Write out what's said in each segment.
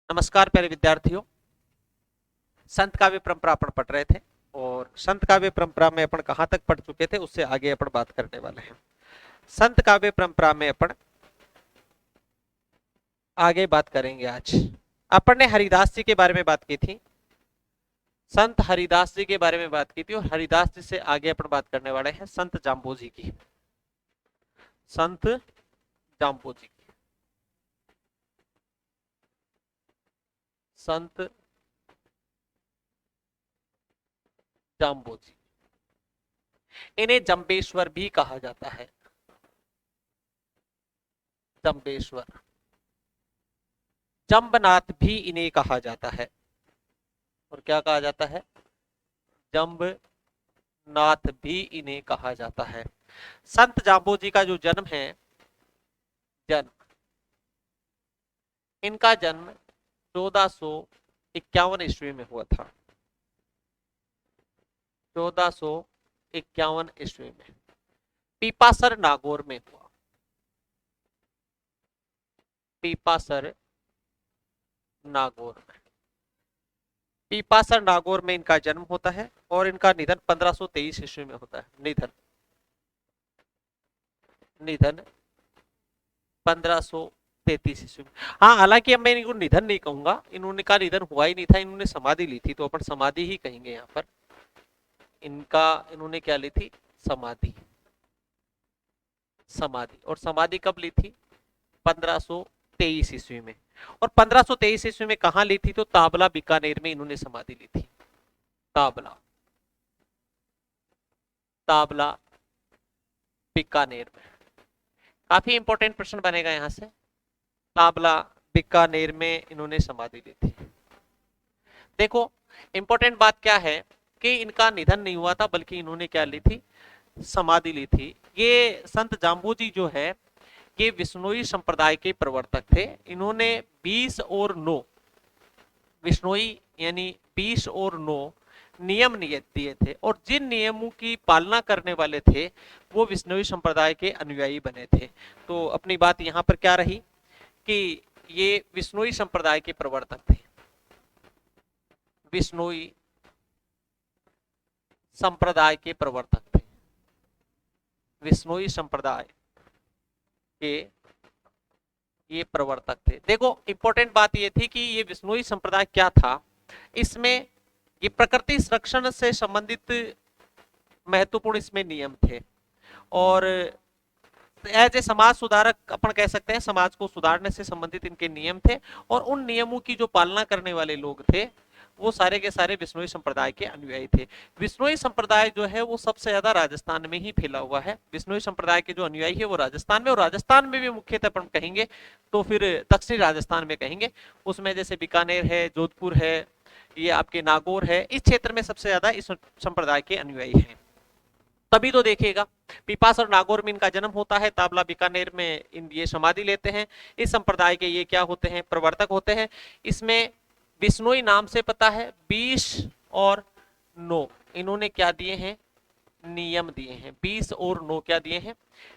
नमस्कार प्यारे विद्यार्थियों। संत काव्य परंपरा अपन पढ़ रहे थे और संत काव्य परंपरा में अपन कहाँ तक पढ़ चुके थे उससे आगे अपन बात करने वाले हैं। संत काव्य परंपरा में अपन आगे बात करेंगे। आज अपन ने हरिदास जी के बारे में बात की थी, संत हरिदास जी के बारे में बात की थी और हरिदास जी से आगे अपन बात करने वाले हैं संत जाम्बोजी की। संत जाम्बोजी की, संत जाम्बोजी, इन्हें जम्बेश्वर भी कहा जाता है। जम्बेश्वर, जम्बनाथ भी इन्हें कहा जाता है। और क्या कहा जाता है? जम्बनाथ भी इन्हें कहा जाता है। संत जाम्बोजी का जो जन्म है, जन्म, इनका जन्म 1451 ईस्वी में हुआ था। 1451 ईस्वी में पीपासर नागौर में हुआ। पीपासर नागौर में, पीपासर नागौर में इनका जन्म होता है और इनका निधन 1523 ईस्वी में होता है। निधन, निधन 1533 ईस्वी में। हाँ, हालांकि अब मैं इनको निधन नहीं कहूंगा, इन्होंने का निधन हुआ ही नहीं था, इन्होंने समाधि ली थी, तो अपन समाधि ही कहेंगे यहाँ पर। इनका, इन्होंने क्या ली थी? समाधि। समाधि, और समाधि कब ली थी? 1523 ईस्वी में। और 1523 ईस्वी में कहां ली थी? तो ताबला बीकानेर में इन्होंने समाधि ली थी। ताबला, ताबला बीकानेर में। काफी इंपॉर्टेंट प्रश्न बनेगा यहां से। ताबला बीकानेर में इन्होंने समाधि ली थी। देखो, इंपॉर्टेंट बात क्या है कि इनका निधन नहीं हुआ था, बल्कि इन्होंने क्या ली थी? समाधि ली थी। ये संत जाम्बोजी जो है, ये विष्णोई संप्रदाय के प्रवर्तक थे। इन्होंने 20 और 9, विष्णोई यानी 20 और 9 नियम नियत दिए थे, और जिन नियमों की पालना करने वाले थे वो विष्णोई संप्रदाय के अनुयायी बने थे। तो अपनी बात यहाँ पर क्या रही कि ये विष्णोई संप्रदाय के प्रवर्तक थे। विष्णोई संप्रदाय के प्रवर्तक थे। विष्णोई संप्रदाय के ये प्रवर्तक थे। देखो, इंपॉर्टेंट बात ये थी कि ये विष्णोई संप्रदाय क्या था, इसमें ये प्रकृति संरक्षण से संबंधित महत्वपूर्ण इसमें नियम थे। और एज ए समाज सुधारक अपन कह सकते हैं, समाज को सुधारने से संबंधित इनके नियम थे। और उन नियमों की जो पालना करने वाले लोग थे वो सारे के सारे विष्णोई संप्रदाय के अनुयायी थे। विष्णोई संप्रदाय जो है वो सबसे ज्यादा राजस्थान में ही फैला हुआ है। विष्णोई संप्रदाय के जो अनुयायी है वो राजस्थान में, और राजस्थान में भी मुख्यतः अपन कहेंगे तो फिर दक्षिणी राजस्थान में कहेंगे। उसमें जैसे बीकानेर है, जोधपुर है, ये आपके नागौर है, इस क्षेत्र में सबसे ज्यादा इस संप्रदाय के अनुयायी हैं। तभी तो देखिएगा, पीपास और नागौर में इनका जन्म होता है, ताबला बीकानेर में इन ये समाधि लेते हैं। इस संप्रदाय के ये क्या होते हैं? प्रवर्तक होते हैं। इसमें बिश्नोई नाम से पता है 20 और 9 इन्होंने क्या दिए हैं? नियम दिए हैं। 20 और 9 क्या दिए हैं?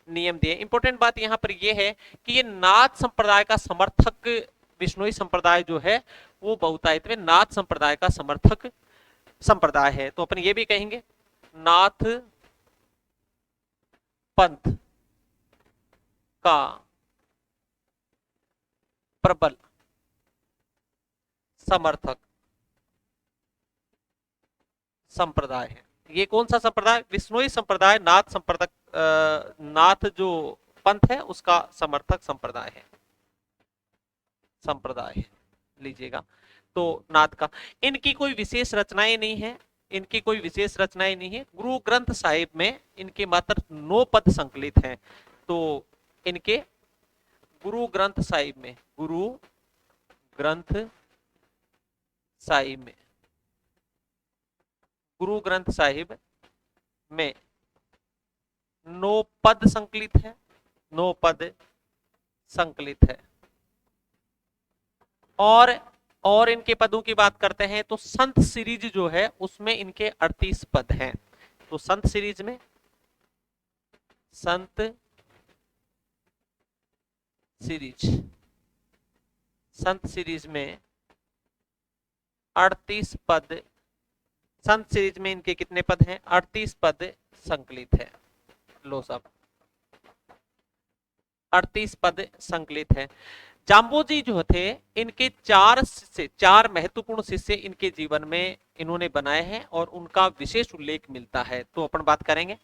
नियम दिए। इंपॉर्टेंट बात यहां पर यह है कि ये नाथ संप्रदाय का समर्थक, बिश्नोई संप्रदाय जो है वो बहुतायत में नाथ संप्रदाय का समर्थक संप्रदाय है। तो अपन ये भी कहेंगे नाथ पंथ का प्रबल समर्थक संप्रदाय है। ये कौन सा संप्रदाय? विष्णोई संप्रदाय नाथ संप्रदाय, नाथ जो पंथ है उसका समर्थक संप्रदाय है, संप्रदाय है, लीजिएगा। तो नाथ का, इनकी कोई विशेष रचनाएं नहीं है, इनकी कोई विशेष रचनाएं नहीं है। गुरु ग्रंथ साहिब में इनके मात्र 9 पद संकलित हैं। तो इनके गुरु ग्रंथ साहिब में, गुरु ग्रंथ साहिब में, गुरु ग्रंथ साहिब में 9 पद संकलित है। 9 पद संकलित है। और इनके पदों की बात करते हैं तो संत सीरीज जो है उसमें इनके 38 पद हैं। तो संत सीरीज में, संत सीरीज, संत सीरीज में 38 पद, संत सीरीज में इनके कितने पद हैं? 38 पद संकलित है। लो साहब, 38 पद संकलित है। जाम्बोजी जो थे, इनके चार महत्वपूर्ण शिष्य इनके जीवन में इन्होंने बनाए हैं और उनका विशेष उल्लेख मिलता है, तो अपन बात करेंगे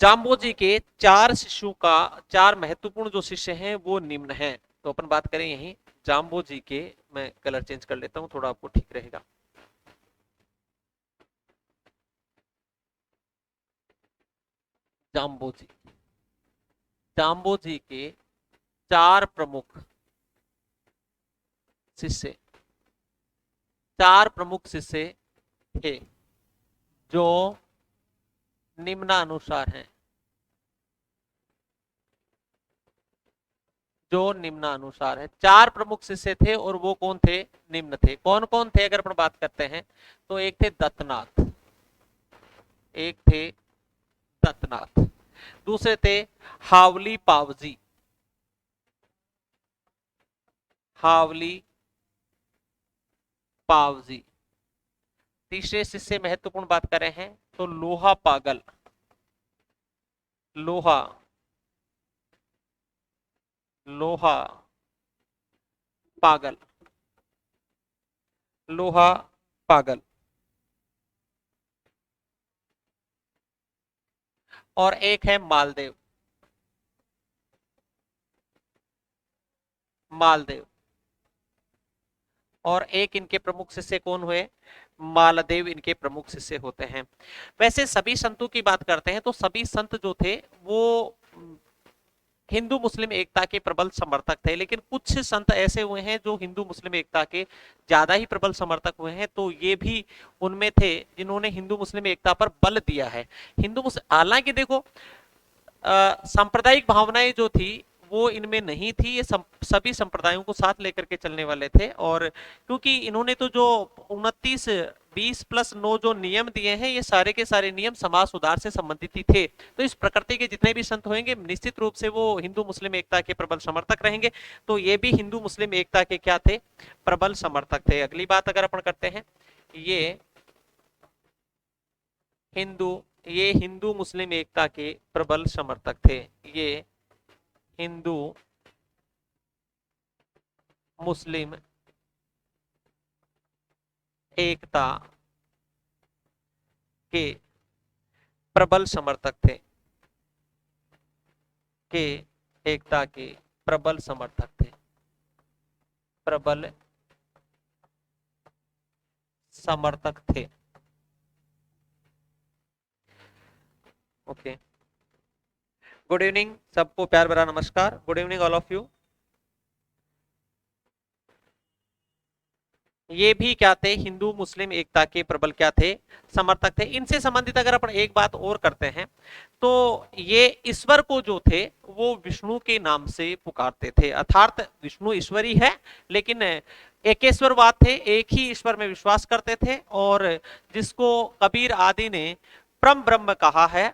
जाम्बोजी के चार शिष्यों का। चार महत्वपूर्ण जो शिष्य हैं वो निम्न हैं, तो अपन बात करें यही जाम्बोजी के। मैं कलर चेंज कर लेता हूं, थोड़ा आपको ठीक रहेगा। जाम्बोजी, जाम्बोजी के चार प्रमुख शिष्य, चार प्रमुख शिष्य थे जो निम्नानुसार हैं, जो निम्नानुसार है। चार प्रमुख शिष्य थे और वो कौन थे? निम्न थे। कौन कौन थे अगर अपन बात करते हैं तो एक थे दत्तनाथ, एक थे दत्तनाथ, दूसरे थे हावली पावजी, हावली पावजी, तीसरे शिष्य महत्वपूर्ण बात करें हैं तो लोहा पागल, लोहा, लोहा पागल, लोहा पागल, और एक है मालदेव, मालदेव, और एक इनके प्रमुख शिष्य कौन हुए? मालदेव इनके प्रमुख शिष्य होते हैं। वैसे सभी संतों की बात करते हैं तो सभी संत जो थे वो हिंदू मुस्लिम एकता के प्रबल समर्थक थे, लेकिन कुछ संत ऐसे हुए हैं जो हिंदू मुस्लिम एकता के ज्यादा ही प्रबल समर्थक हुए हैं, तो ये भी उनमें थे जिन्होंने हिंदू मुस्लिम एकता पर बल दिया है। हिंदू मुस्लिम, हालांकि देखो सांप्रदायिक भावनाएं जो थी वो इनमें नहीं थी, ये सभी संप्रदायों को साथ लेकर के चलने वाले थे। और क्योंकि इन्होंने तो जो 29 20+9 जो नियम दिए हैं, ये सारे के सारे नियम समाज सुधार से संबंधित ही थे, तो इस प्रकृति के जितने भी संत होंगे निश्चित रूप से वो हिंदू मुस्लिम एकता के प्रबल समर्थक रहेंगे। तो ये भी हिंदू मुस्लिम एकता के क्या थे? प्रबल समर्थक थे। अगली बात अगर अपन करते हैं, ये हिंदू ये हिंदू मुस्लिम एकता के प्रबल समर्थक थे। ये हिंदू मुस्लिम एकता के प्रबल समर्थक थे, के एकता के प्रबल समर्थक थे, प्रबल समर्थक थे। ओके, गुड इवनिंग सबको, प्यार भरा नमस्कार। Good evening all of you. ये भी क्या थे? हिंदू मुस्लिम एकता के प्रबल क्या थे? समर्थक थे। इनसे संबंधित अगर अपन एक बात और करते हैं तो ये ईश्वर को जो थे वो विष्णु के नाम से पुकारते थे, अर्थात विष्णु ईश्वर ही है, लेकिन एकेश्वरवाद थे, एक ही ईश्वर में विश्वास करते थे, और जिसको कबीर आदि ने परम ब्रह्म कहा है,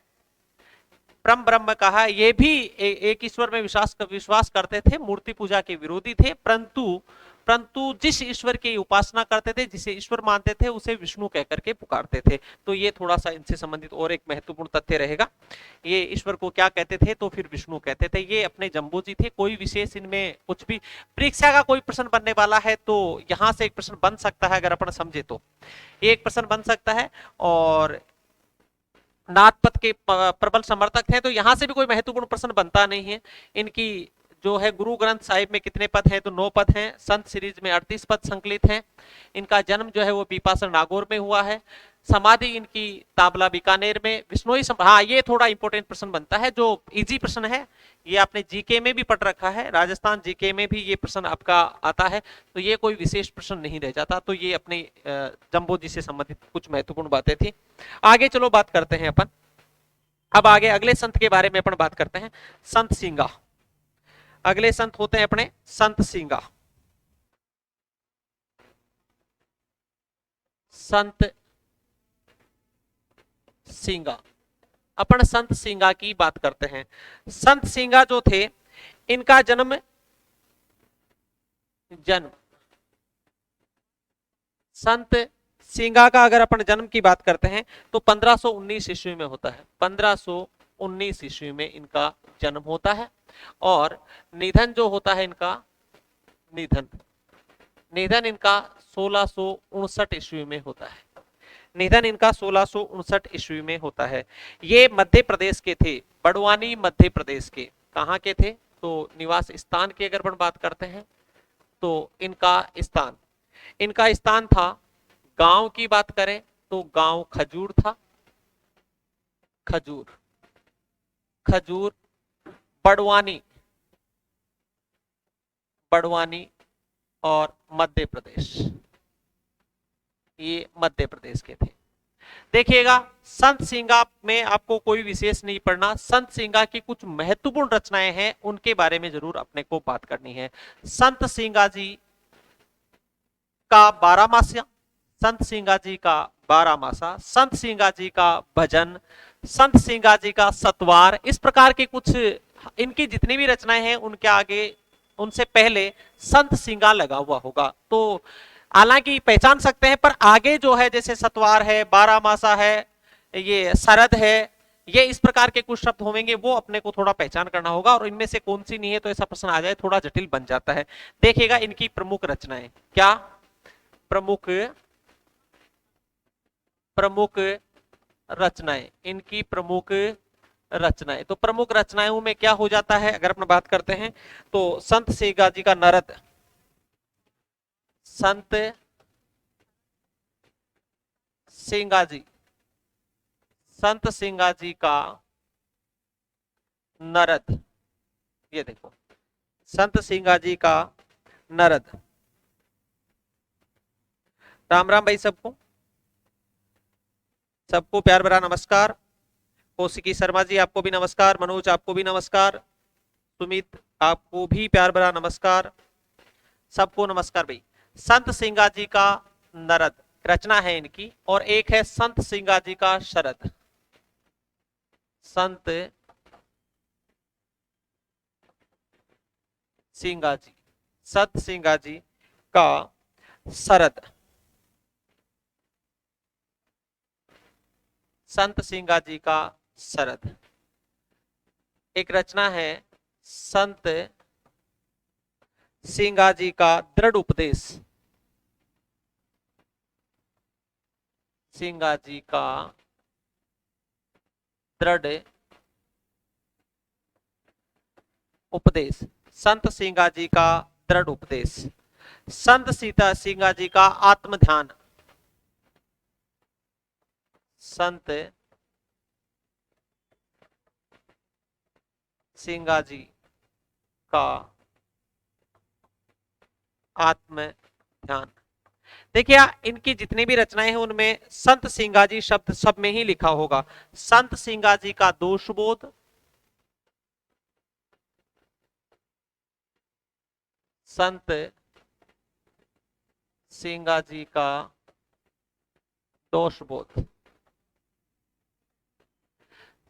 परम ब्रह्म कहा। ये भी एक ईश्वर में विश्वास करते थे, मूर्ति पूजा के विरोधी थे, परंतु परंतु जिस ईश्वर की उपासना करते थे, जिसे ईश्वर मानते थे, उसे विष्णु कहकर के पुकारते थे। तो ये थोड़ा सा इनसे संबंधित और एक महत्वपूर्ण तथ्य रहेगा। ये ईश्वर को क्या कहते थे? तो फिर विष्णु कहते थे। ये अपने जम्बूजी थे। कोई विशेष इनमें कुछ भी, परीक्षा का कोई प्रश्न बनने वाला है तो यहां से एक प्रश्न बन सकता है, अगर अपन समझे तो ये एक प्रश्न बन सकता है। और नाथ के प्रबल समर्थक थे, तो यहां से भी कोई महत्वपूर्ण प्रश्न बनता नहीं है। इनकी जो है गुरु ग्रंथ साहिब में कितने पद हैं? तो 9 पद हैं। संत सीरीज में 38 पद संकलित हैं। इनका जन्म जो है वो बीपासर नागौर में हुआ है। समाधि इनकी ताबला बीकानेर में। विष्णोई हाँ, ये थोड़ा इंपॉर्टेंट प्रश्न बनता है, जो इजी प्रश्न है, ये आपने जीके में भी पढ़ रखा है, राजस्थान जीके में भी ये प्रश्न आपका आता है, तो ये कोई विशेष प्रश्न नहीं रह जाता। तो ये अपने जम्बो जी से संबंधित कुछ महत्वपूर्ण बातें थी। आगे चलो बात करते हैं अपन। अब आगे अगले संत के बारे में अपन बात करते हैं, संत सिंगा। अगले संत होते हैं अपने संत सिंगा। संत सिंगा, अपन संत सिंगा की बात करते हैं। संत सिंगा जो थे, इनका जन्म संत सिंगा का अगर अपन जन्म की बात करते हैं तो 1519 ईस्वी में होता है, 1519 ईस्वी में इनका जन्म होता है। और निधन जो होता है इनका, निधन निधन इनका 1659 ईस्वी में होता है। निधन इनका 1659 ईस्वी में होता है। ये मध्य प्रदेश के थे, बड़वानी मध्य प्रदेश के। कहाँ के थे? तो निवास स्थान की अगर अपन बात करते हैं तो इनका स्थान था, गांव की बात करें तो गांव खजूर था, खजूर खजूर बड़वानी, बड़वानी और मध्य प्रदेश, ये मध्य प्रदेश के थे। देखिएगा संत सिंगा में आपको कोई विशेष नहीं पढ़ना, संत सिंगा की कुछ महत्वपूर्ण रचनाएं हैं उनके बारे में जरूर अपने को बात करनी है। संत सिंगा जी का बारामासा, संत सिंगा जी का बारामासा, संत सिंगा जी का भजन, संत सिंगा जी का सतवार, इस प्रकार के कुछ इनकी जितनी भी रचनाएं हैं उनके आगे, उनसे पहले संत सिंगा लगा हुआ होगा। तो हालांकि पहचान सकते हैं, पर आगे जो है जैसे सतवार है, बारामासा है, ये शरद है, ये इस प्रकार के कुछ शब्द होंगे, वो अपने को थोड़ा पहचान करना होगा। और इनमें से कौन सी नहीं है तो ऐसा प्रश्न आ जाए थोड़ा जटिल बन जाता है। देखिएगा इनकी प्रमुख रचनाएं क्या, प्रमुख प्रमुख रचनाएं, इनकी प्रमुख रचनाएं, तो प्रमुख रचनाओं में क्या हो जाता है अगर अपन बात करते हैं तो संत सिंगा जी का नरद, संत सिंगा जी, संत सिंगा जी का नरद, ये देखो संत सिंगा जी का नरद। राम राम भाई सबको, सबको प्यार भरा नमस्कार। कौशिकी शर्मा जी आपको भी नमस्कार, मनोज आपको भी नमस्कार, सुमित आपको भी प्यार भरा नमस्कार, सबको नमस्कार भाई। संत सिंगा जी का नरद रचना है इनकी, और एक है संत सिंगा जी का शरद, संत सिंगा जी, संत सिंगा जी का शरद, संत सिंगा जी का शरद। एक रचना है संत सिंगा जी का दृढ़ उपदेश, सिंगा जी का दृढ़ उपदेश, संत सिंगा जी का दृढ़ उपदेश। संत सीता सिंगा जी का आत्म ध्यान, संत सिंगा जी का आत्म ध्यान। देखिए इनकी जितनी भी रचनाएं हैं उनमें संत सिंगा जी शब्द सब में ही लिखा होगा। संत सिंगा जी का दोषबोध, संत सिंगा जी का दोषबोध,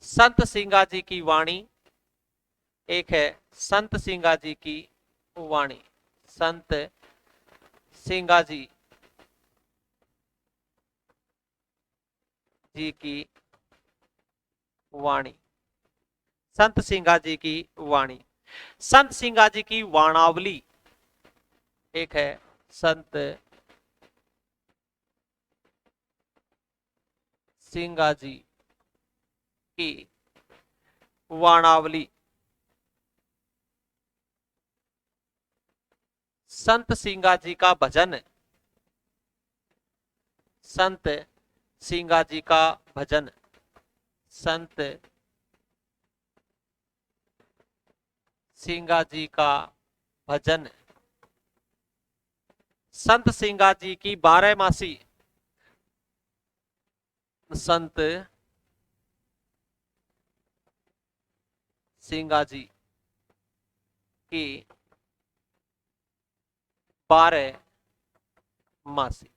संत सिंगा जी की वाणी, एक है संत सिंगा जी की वाणी, संत सिंगा जी की वाणी, संत सिंगा जी की वाणी। संत सिंगा जी की वाणावली, एक है संत सिंगा जी की वाणावली। संत सिंगा जी का भजन, संत सिंगा जी का भजन, संत सिंगा जी का भजन। संत सिंगा जी की बारहमासी, संत सिंगा जी की 12 मासी।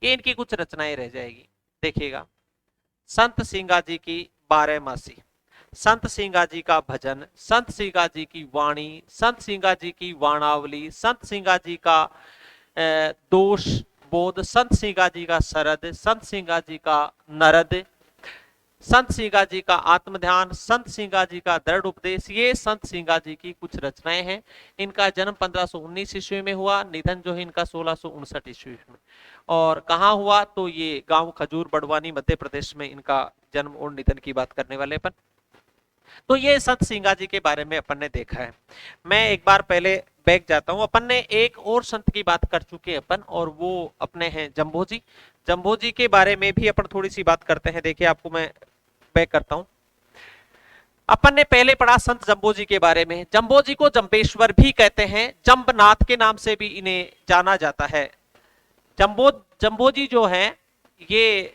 ये इनकी कुछ रचनाएं रह जाएगी। देखिएगा संत सिंगा जी की 12 मासी, संत सिंगा जी का भजन, संत सिंगा जी की वाणी, संत सिंगा जी की वाणावली, संत सिंगा जी का दोष, बोध, संत सिंगा जी का सरद, संत सिंगा जी का नरद, संत सिंगा जी का आत्मध्यान, संत सिंगा जी का दृढ़ उपदेश, ये संत सिंगा जी की कुछ रचनाएं हैं। इनका जन्म 1519 ईस्वी में हुआ, निधन जो है इनका 1659 ईस्वी में। और कहाँ हुआ, तो ये गांव खजूर बड़वानी मध्य प्रदेश में इनका जन्म और निधन की बात करने वाले अपन। तो ये संत सिंगा जी के बारे में अपन ने देखा है। मैं एक बार पहले बैक जाता हूं। अपन ने एक और संत की बात कर चुके हैं अपन, और वो अपने हैं जम्बो जी। जम्बो जी के बारे में भी अपन थोड़ी सी बात करते हैं। देखिए आपको मैं बैक करता हूं। अपन ने पहले पढ़ा संत जम्बो जी के बारे में। जम्बो जी को जम्बेश्वर भी कहते हैं, जम्बनाथ के नाम से भी इन्हें जाना जाता है। जम्बो जम्बो जी जो है, ये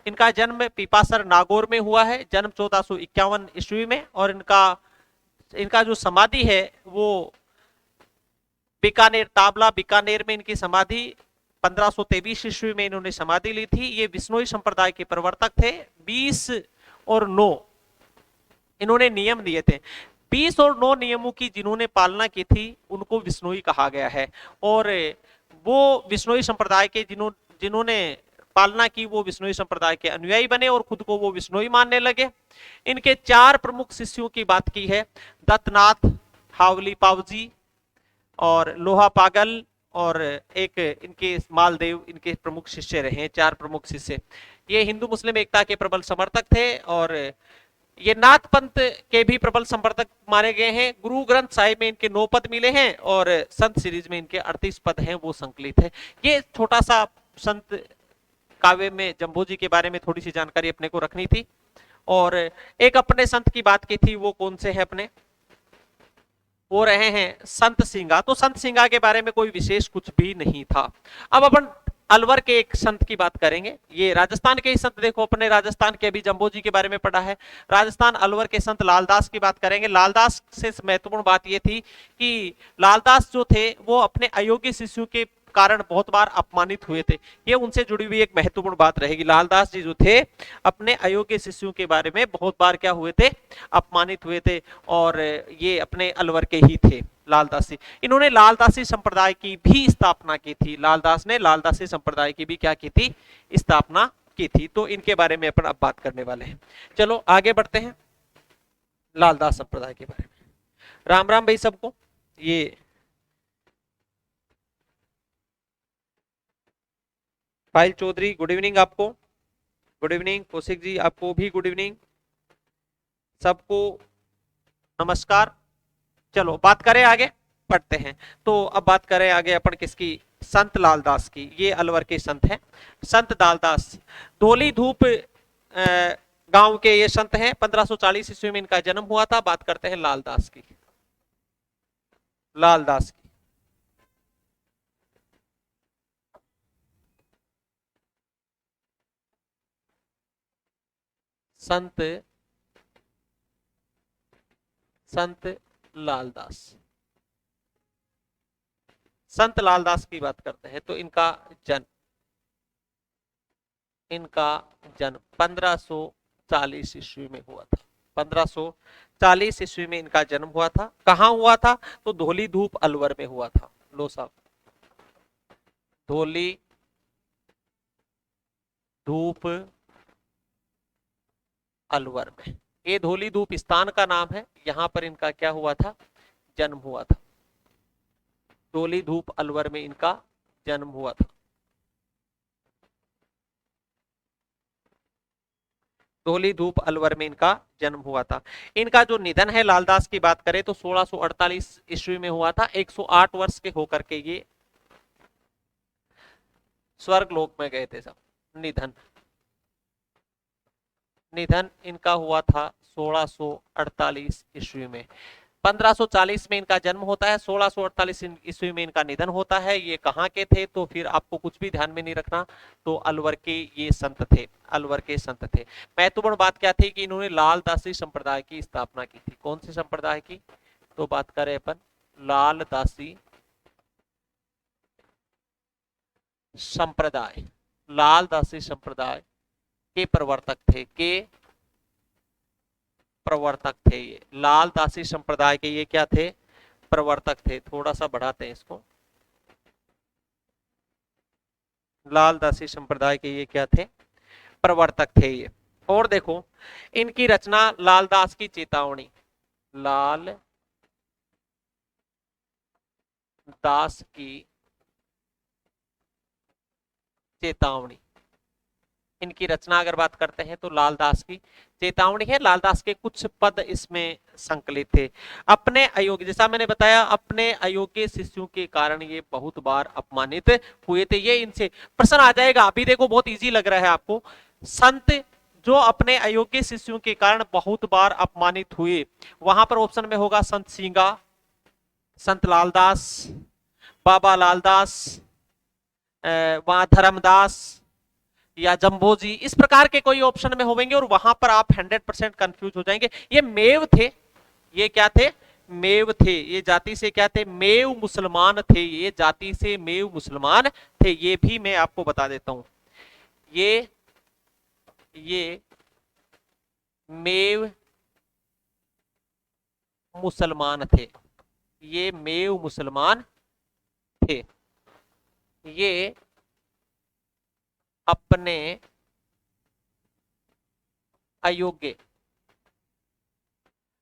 इनका जन्म पीपासर नागौर में हुआ है, जन्म 1451 ईस्वी में। और इनका इनका जो समाधि है वो बीकानेर, ताबला बीकानेर में इनकी समाधि 1523 ईस्वी में इन्होंने समाधि ली थी। ये विष्णोई संप्रदाय के प्रवर्तक थे। 20 और 9 इन्होंने नियम दिए थे। 20 और 9 नियमों की जिन्होंने पालना की थी उनको विष्णोई कहा गया है। और वो विष्णोई संप्रदाय के जिन्होंने पालना की वो विष्णोई संप्रदाय के अनुयायी बने और खुद को वो विष्णोई मानने लगे। इनके 4 प्रमुख शिष्यों की बात की है, दत्तनाथ, हावली पावजी और लोहा पागल, और एक इनके मालदेव इनके प्रमुख शिष्य रहे। 4 प्रमुख शिष्य। ये हिंदू मुस्लिम एकता के प्रबल समर्थक थे और ये नाथ पंथ के भी प्रबल समर्थक माने गए हैं। गुरु ग्रंथ साहिब में इनके 9 पद मिले हैं और संत सीरीज में इनके 38 पद हैं, वो संकलित है। ये छोटा सा संत काव्य में जम्बो जी के बारे में थोड़ी सी जानकारी अपने को रखनी थी। और एक अपने संत की बात की थी, वो कौन से है अपने, वो रहे हैं संत सिंगा। तो संत सिंगा के बारे में कोई विशेष कुछ भी नहीं था। अब अपन अलवर के एक संत की बात करेंगे। ये राजस्थान के ही संत, देखो अपने राजस्थान के अभी जम्बो जी के बारे में पढ़ा है। राजस्थान अलवर के संत लालदास की बात करेंगे। लालदास से महत्वपूर्ण बात ये थी कि लालदास जो थे वो अपने अयोग्य शिष्यों के कारण बहुत बार अपमानित हुए थे। ये उनसे जुड़ी हुई एक महत्वपूर्ण बात रहेगी। लालदास जी जो थे अपने अयोग्य शिष्यों के बारे में बहुत बार क्या हुए थे, अपमानित हुए थे। और ये अपने अलवर के ही थे लालदासी। इन्होंने लालदासी संप्रदाय की भी स्थापना की थी। लालदास ने लालदासी संप्रदाय की भी क्या की थी, स्थापना की थी। तो इनके बारे में अपन अब बात करने वाले हैं। चलो आगे बढ़ते हैं लालदास संप्रदाय के बारे में। राम राम भाई सबको। ये पायल चौधरी गुड इवनिंग आपको, गुड इवनिंग। कौशिक जी आपको भी गुड इवनिंग, सबको नमस्कार। चलो बात करें आगे, पढ़ते हैं। तो अब बात करें आगे अपन किसकी, संत लालदास की। ये अलवर के संत हैं, संत लालदास। धोली धूप गांव के ये संत हैं। 1540 ईस्वी में इनका जन्म हुआ था। बात करते हैं लालदास की। लालदास की संत संत लालदास, संत लालदास की बात करते हैं। तो इनका जन्म 1540 ईस्वी में हुआ था। 1540 ईस्वी में इनका जन्म हुआ था। कहां हुआ था, तो धोली धूप अलवर में हुआ था। लो साहब, धोली धूप अलवर में। ये धोली धूप स्थान का नाम है, यहां पर इनका क्या हुआ था, जन्म हुआ था। धोली धूप अलवर में इनका जन्म हुआ था। धोली धूप अलवर में इनका जन्म हुआ था। इनका जो निधन है लालदास की बात करें तो 1648 ईस्वी में हुआ था। 108 वर्ष के होकर के ये स्वर्ग लोक में गए थे सब। निधन निधन इनका हुआ था 1648 ईस्वी में। 1540 में इनका जन्म होता है, 1648 ईस्वी में इनका निधन होता है। ये कहाँ के थे, तो फिर आपको कुछ भी ध्यान में नहीं रखना, तो अलवर के ये संत थे, अलवर के संत थे। महत्वपूर्ण बात क्या थी कि इन्होंने लालदासी संप्रदाय की स्थापना की थी। कौन सी संप्रदाय की, तो बात करें अपन लालदासी संप्रदाय। लालदासी संप्रदाय के प्रवर्तक थे, के प्रवर्तक थे। ये लालदासी संप्रदाय के ये क्या थे, प्रवर्तक थे। थोड़ा सा बढ़ाते हैं इसको। लालदासी संप्रदाय के ये क्या थे, प्रवर्तक थे ये। और देखो इनकी रचना लालदास की चेतावनी, लाल दास की चेतावनी, इनकी रचना अगर बात करते हैं तो लालदास की चेतावनी है। लालदास के कुछ पद इसमें संकलित थे। अपने अयोग्य, जैसा मैंने बताया, अपने अयोग्य शिष्यों के कारण ये बहुत बार अपमानित हुए थे। ये इनसे प्रश्न आ जाएगा। अभी देखो बहुत इजी लग रहा है आपको। संत जो अपने अयोग्य शिष्यों के कारण बहुत बार अपमानित हुए, वहां पर ऑप्शन में होगा संत सींगा, संत लालदास, बाबा लालदास, वहां धर्मदास या जंबोजी, इस प्रकार के कोई ऑप्शन में होंगे और वहां पर आप 100% कंफ्यूज हो जाएंगे। ये मेव थे, ये क्या थे, मेव थे। ये जाति से क्या थे, मेव मुसलमान थे। ये जाति से मेव मुसलमान थे। ये भी मैं आपको बता देता हूं, ये मेव मुसलमान थे, ये मेव मुसलमान थे। ये अपने अयोग्य,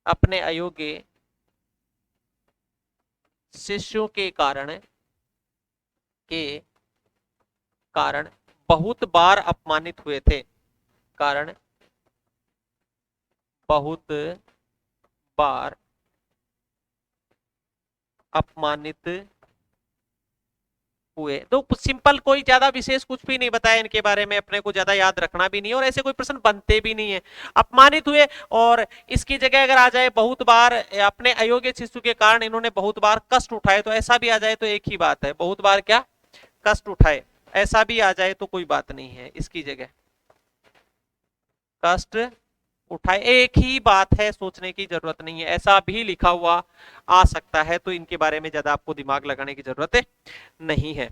अपने अयोग्य शिष्यों के कारण बहुत बार अपमानित हुए थे, कारण बहुत बार अपमानित हुए। तो सिंपल, कोई ज्यादा विशेष कुछ भी नहीं बताया इनके बारे में, अपने को ज्यादा याद रखना भी नहीं है और ऐसे कोई प्रश्न बनते भी नहीं है। अपमानित हुए और इसकी जगह अगर आ जाए बहुत बार अपने अयोग्य शिशु के कारण इन्होंने बहुत बार कष्ट उठाए, तो ऐसा भी आ जाए तो एक ही बात है, बहुत बार क्या कष्ट उठाए, ऐसा भी आ जाए तो कोई बात नहीं है। इसकी जगह कष्ट उठाए, एक ही बात है, सोचने की जरूरत नहीं है। ऐसा भी लिखा हुआ आ सकता है, तो इनके बारे में ज्यादा आपको दिमाग लगाने की जरूरत नहीं है।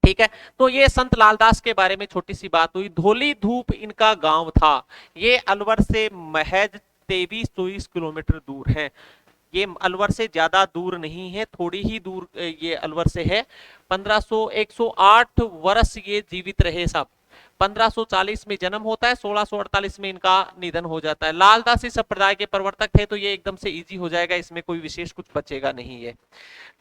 ठीक है, तो ये संत लालदास के बारे में छोटी सी बात हुई। धोली धूप इनका गांव था। ये अलवर से महज 23-24 किलोमीटर दूर है। ये अलवर से ज्यादा दूर नहीं है, थोड़ी ही दूर ये अलवर से है। 108 वर्ष ये जीवित रहे सब। 1540 में जन्म होता है, 1648 में इनका निधन हो जाता है। लालदासी संप्रदाय के प्रवर्तक थे, तो ये एकदम से इजी हो जाएगा, इसमें कोई विशेष कुछ बचेगा नहीं है।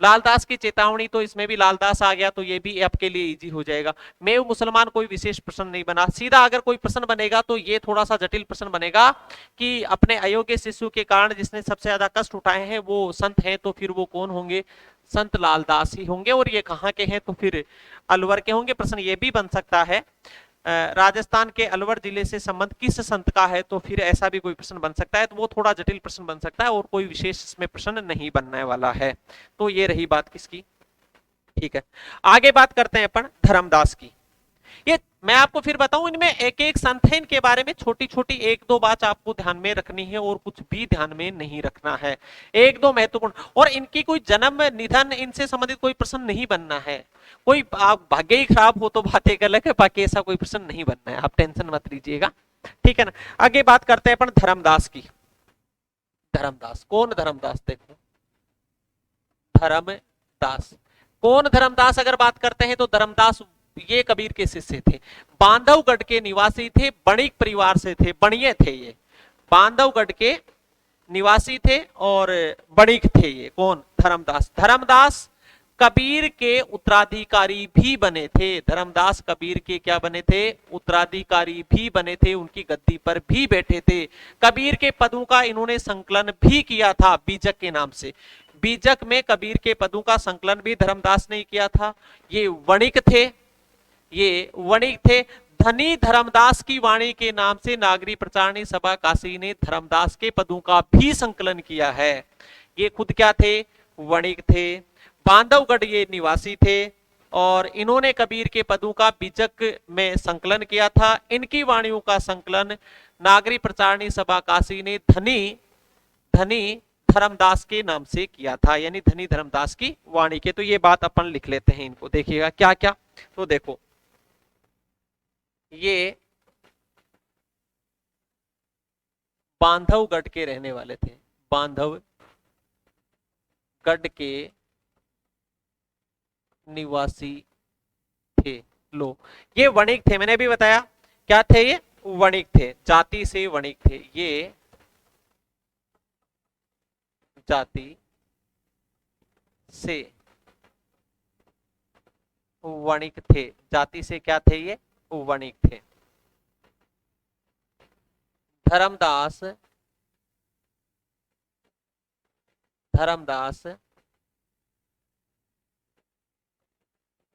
लालदास की चेतावनी, तो इसमें भी लालदास आ गया, तो ये भी आपके लिए इजी हो जाएगा। मेव मुसलमान कोई विशेष प्रश्न नहीं बना। सीधा अगर कोई प्रश्न बनेगा तो ये थोड़ा सा जटिल प्रश्न बनेगा कि अपने अयोग्य शिशु के कारण जिसने सबसे ज्यादा कष्ट उठाए हैं वो संत हैं, तो फिर वो कौन होंगे, संत लालदास ही होंगे। और ये कहाँ के हैं, तो फिर अलवर के होंगे। प्रश्न ये भी बन सकता है राजस्थान के अलवर जिले से संबंध किस संत का है, तो फिर ऐसा भी कोई प्रश्न बन सकता है। तो वो थोड़ा जटिल प्रश्न बन सकता है और कोई विशेष इसमें प्रश्न नहीं बनने वाला है। तो ये रही बात किसकी, ठीक है। आगे बात करते हैं अपन धर्मदास की। ये मैं आपको फिर बताऊं, इनमें एक एक संत है, इनके बारे में छोटी छोटी एक दो बात आपको ध्यान में रखनी है और कुछ भी ध्यान में नहीं रखना है। एक दो महत्वपूर्ण, और इनकी कोई जन्म निधन इनसे संबंधित कोई प्रश्न नहीं बनना है। कोई आप भाग्य ही खराब हो तो बात एक अलग है, बाकी ऐसा कोई प्रश्न नहीं बनना है, आप टेंशन मत लीजिएगा, ठीक है ना। आगे बात करते हैं अपन धर्मदास की। धर्मदास कौन, धर्मदास देखो, धर्मदास कौन, धर्मदास अगर बात करते हैं तो धर्मदास ये कबीर के शिष्य थे। बांधवगढ़ के निवासी थे, बणिक परिवार से थे, बणिये थे ये, बांधवगढ़ के निवासी थे और बणिक थे ये। कौन, धर्मदास। धर्मदास कबीर के उत्तराधिकारी भी बने थे। धर्मदास कबीर के क्या बने थे, उत्तराधिकारी भी बने थे, उनकी गद्दी पर भी बैठे थे। कबीर के पदों का इन्होंने संकलन भी किया था बीजक के नाम से। बीजक में कबीर के पदों का संकलन भी धर्मदास ने किया था। ये वणिक थे, ये वणिक थे। धनी धर्मदास की वाणी के नाम से नागरी प्रचारणी सभा काशी ने धर्मदास के पदों का भी संकलन किया है। ये खुद क्या थे, वणिक थे। बांधवगढ़ ये निवासी थे और इन्होंने कबीर के पदों का बीजक में संकलन किया था। इनकी वाणियों का संकलन नागरी प्रचारणी सभा काशी ने धनी धनी धर्मदास के नाम से किया था, यानी धनी धर्मदास की वाणी के। तो ये बात अपन लिख लेते हैं, इनको देखिएगा क्या क्या। तो देखो ये बांधवगढ़ के रहने वाले थे, बांधवगढ़ के निवासी थे, लो, ये वणिक थे, मैंने भी बताया क्या थे, ये वणिक थे, जाति से वणिक थे, ये जाति से वणिक थे, जाति से क्या थे, ये वणिक थे। धर्मदास, धर्मदास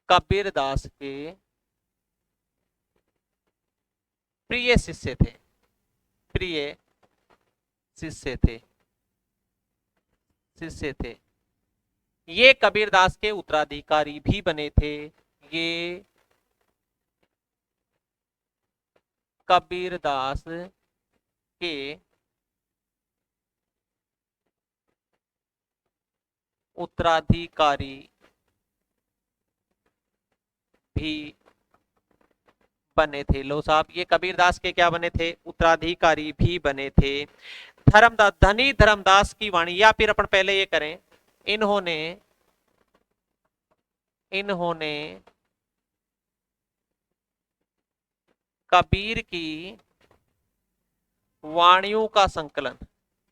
कबीरदास के प्रिय शिष्य थे, प्रिय शिष्य थे, शिष्य थे। ये कबीरदास के उत्तराधिकारी भी बने थे, ये कबीरदास के उत्तराधिकारी भी बने थे। लो साहब, ये कबीरदास के क्या बने थे, उत्तराधिकारी भी बने थे। धर्मदास, धनी धर्मदास की वाणी, या फिर अपन पहले ये करें, इन्होंने इन्होंने कबीर की वाणियों का संकलन,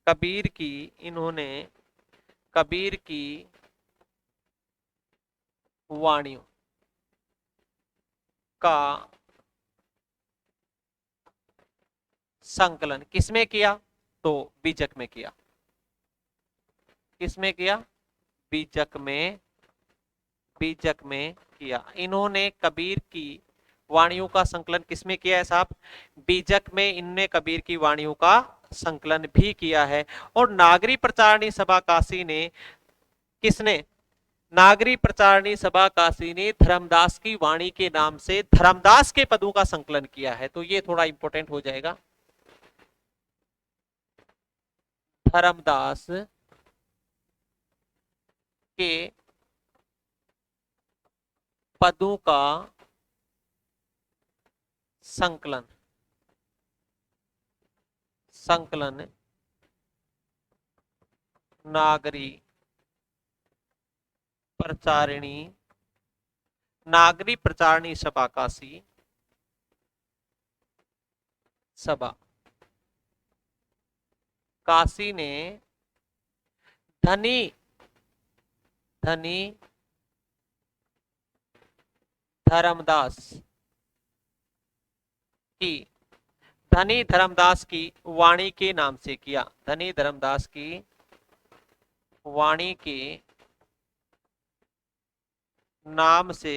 कबीर की, इन्होंने कबीर की वाणियों का संकलन किसमें किया, तो बीजक में किया। किसमें किया, बीजक में, बीजक में किया। इन्होंने कबीर की वाणियों का संकलन किसमें किया है साहब, बीजक में। इनने कबीर की वाणियों का संकलन भी किया है। और नागरी प्रचारणी सभा काशी ने, किसने, नागरी प्रचारणी सभा काशी ने धर्मदास की वाणी के नाम से धर्मदास के पदों का संकलन किया है। तो ये थोड़ा इंपॉर्टेंट हो जाएगा, धर्मदास के पदों का संकलन, संकलन नागरी प्रचारिणी, नागरी प्रचारणी सभा काशी सभा काशी ने धनी, धनी धर्मदास की, धनी धर्मदास की वाणी के नाम से किया, धनी धर्मदास की वाणी के नाम से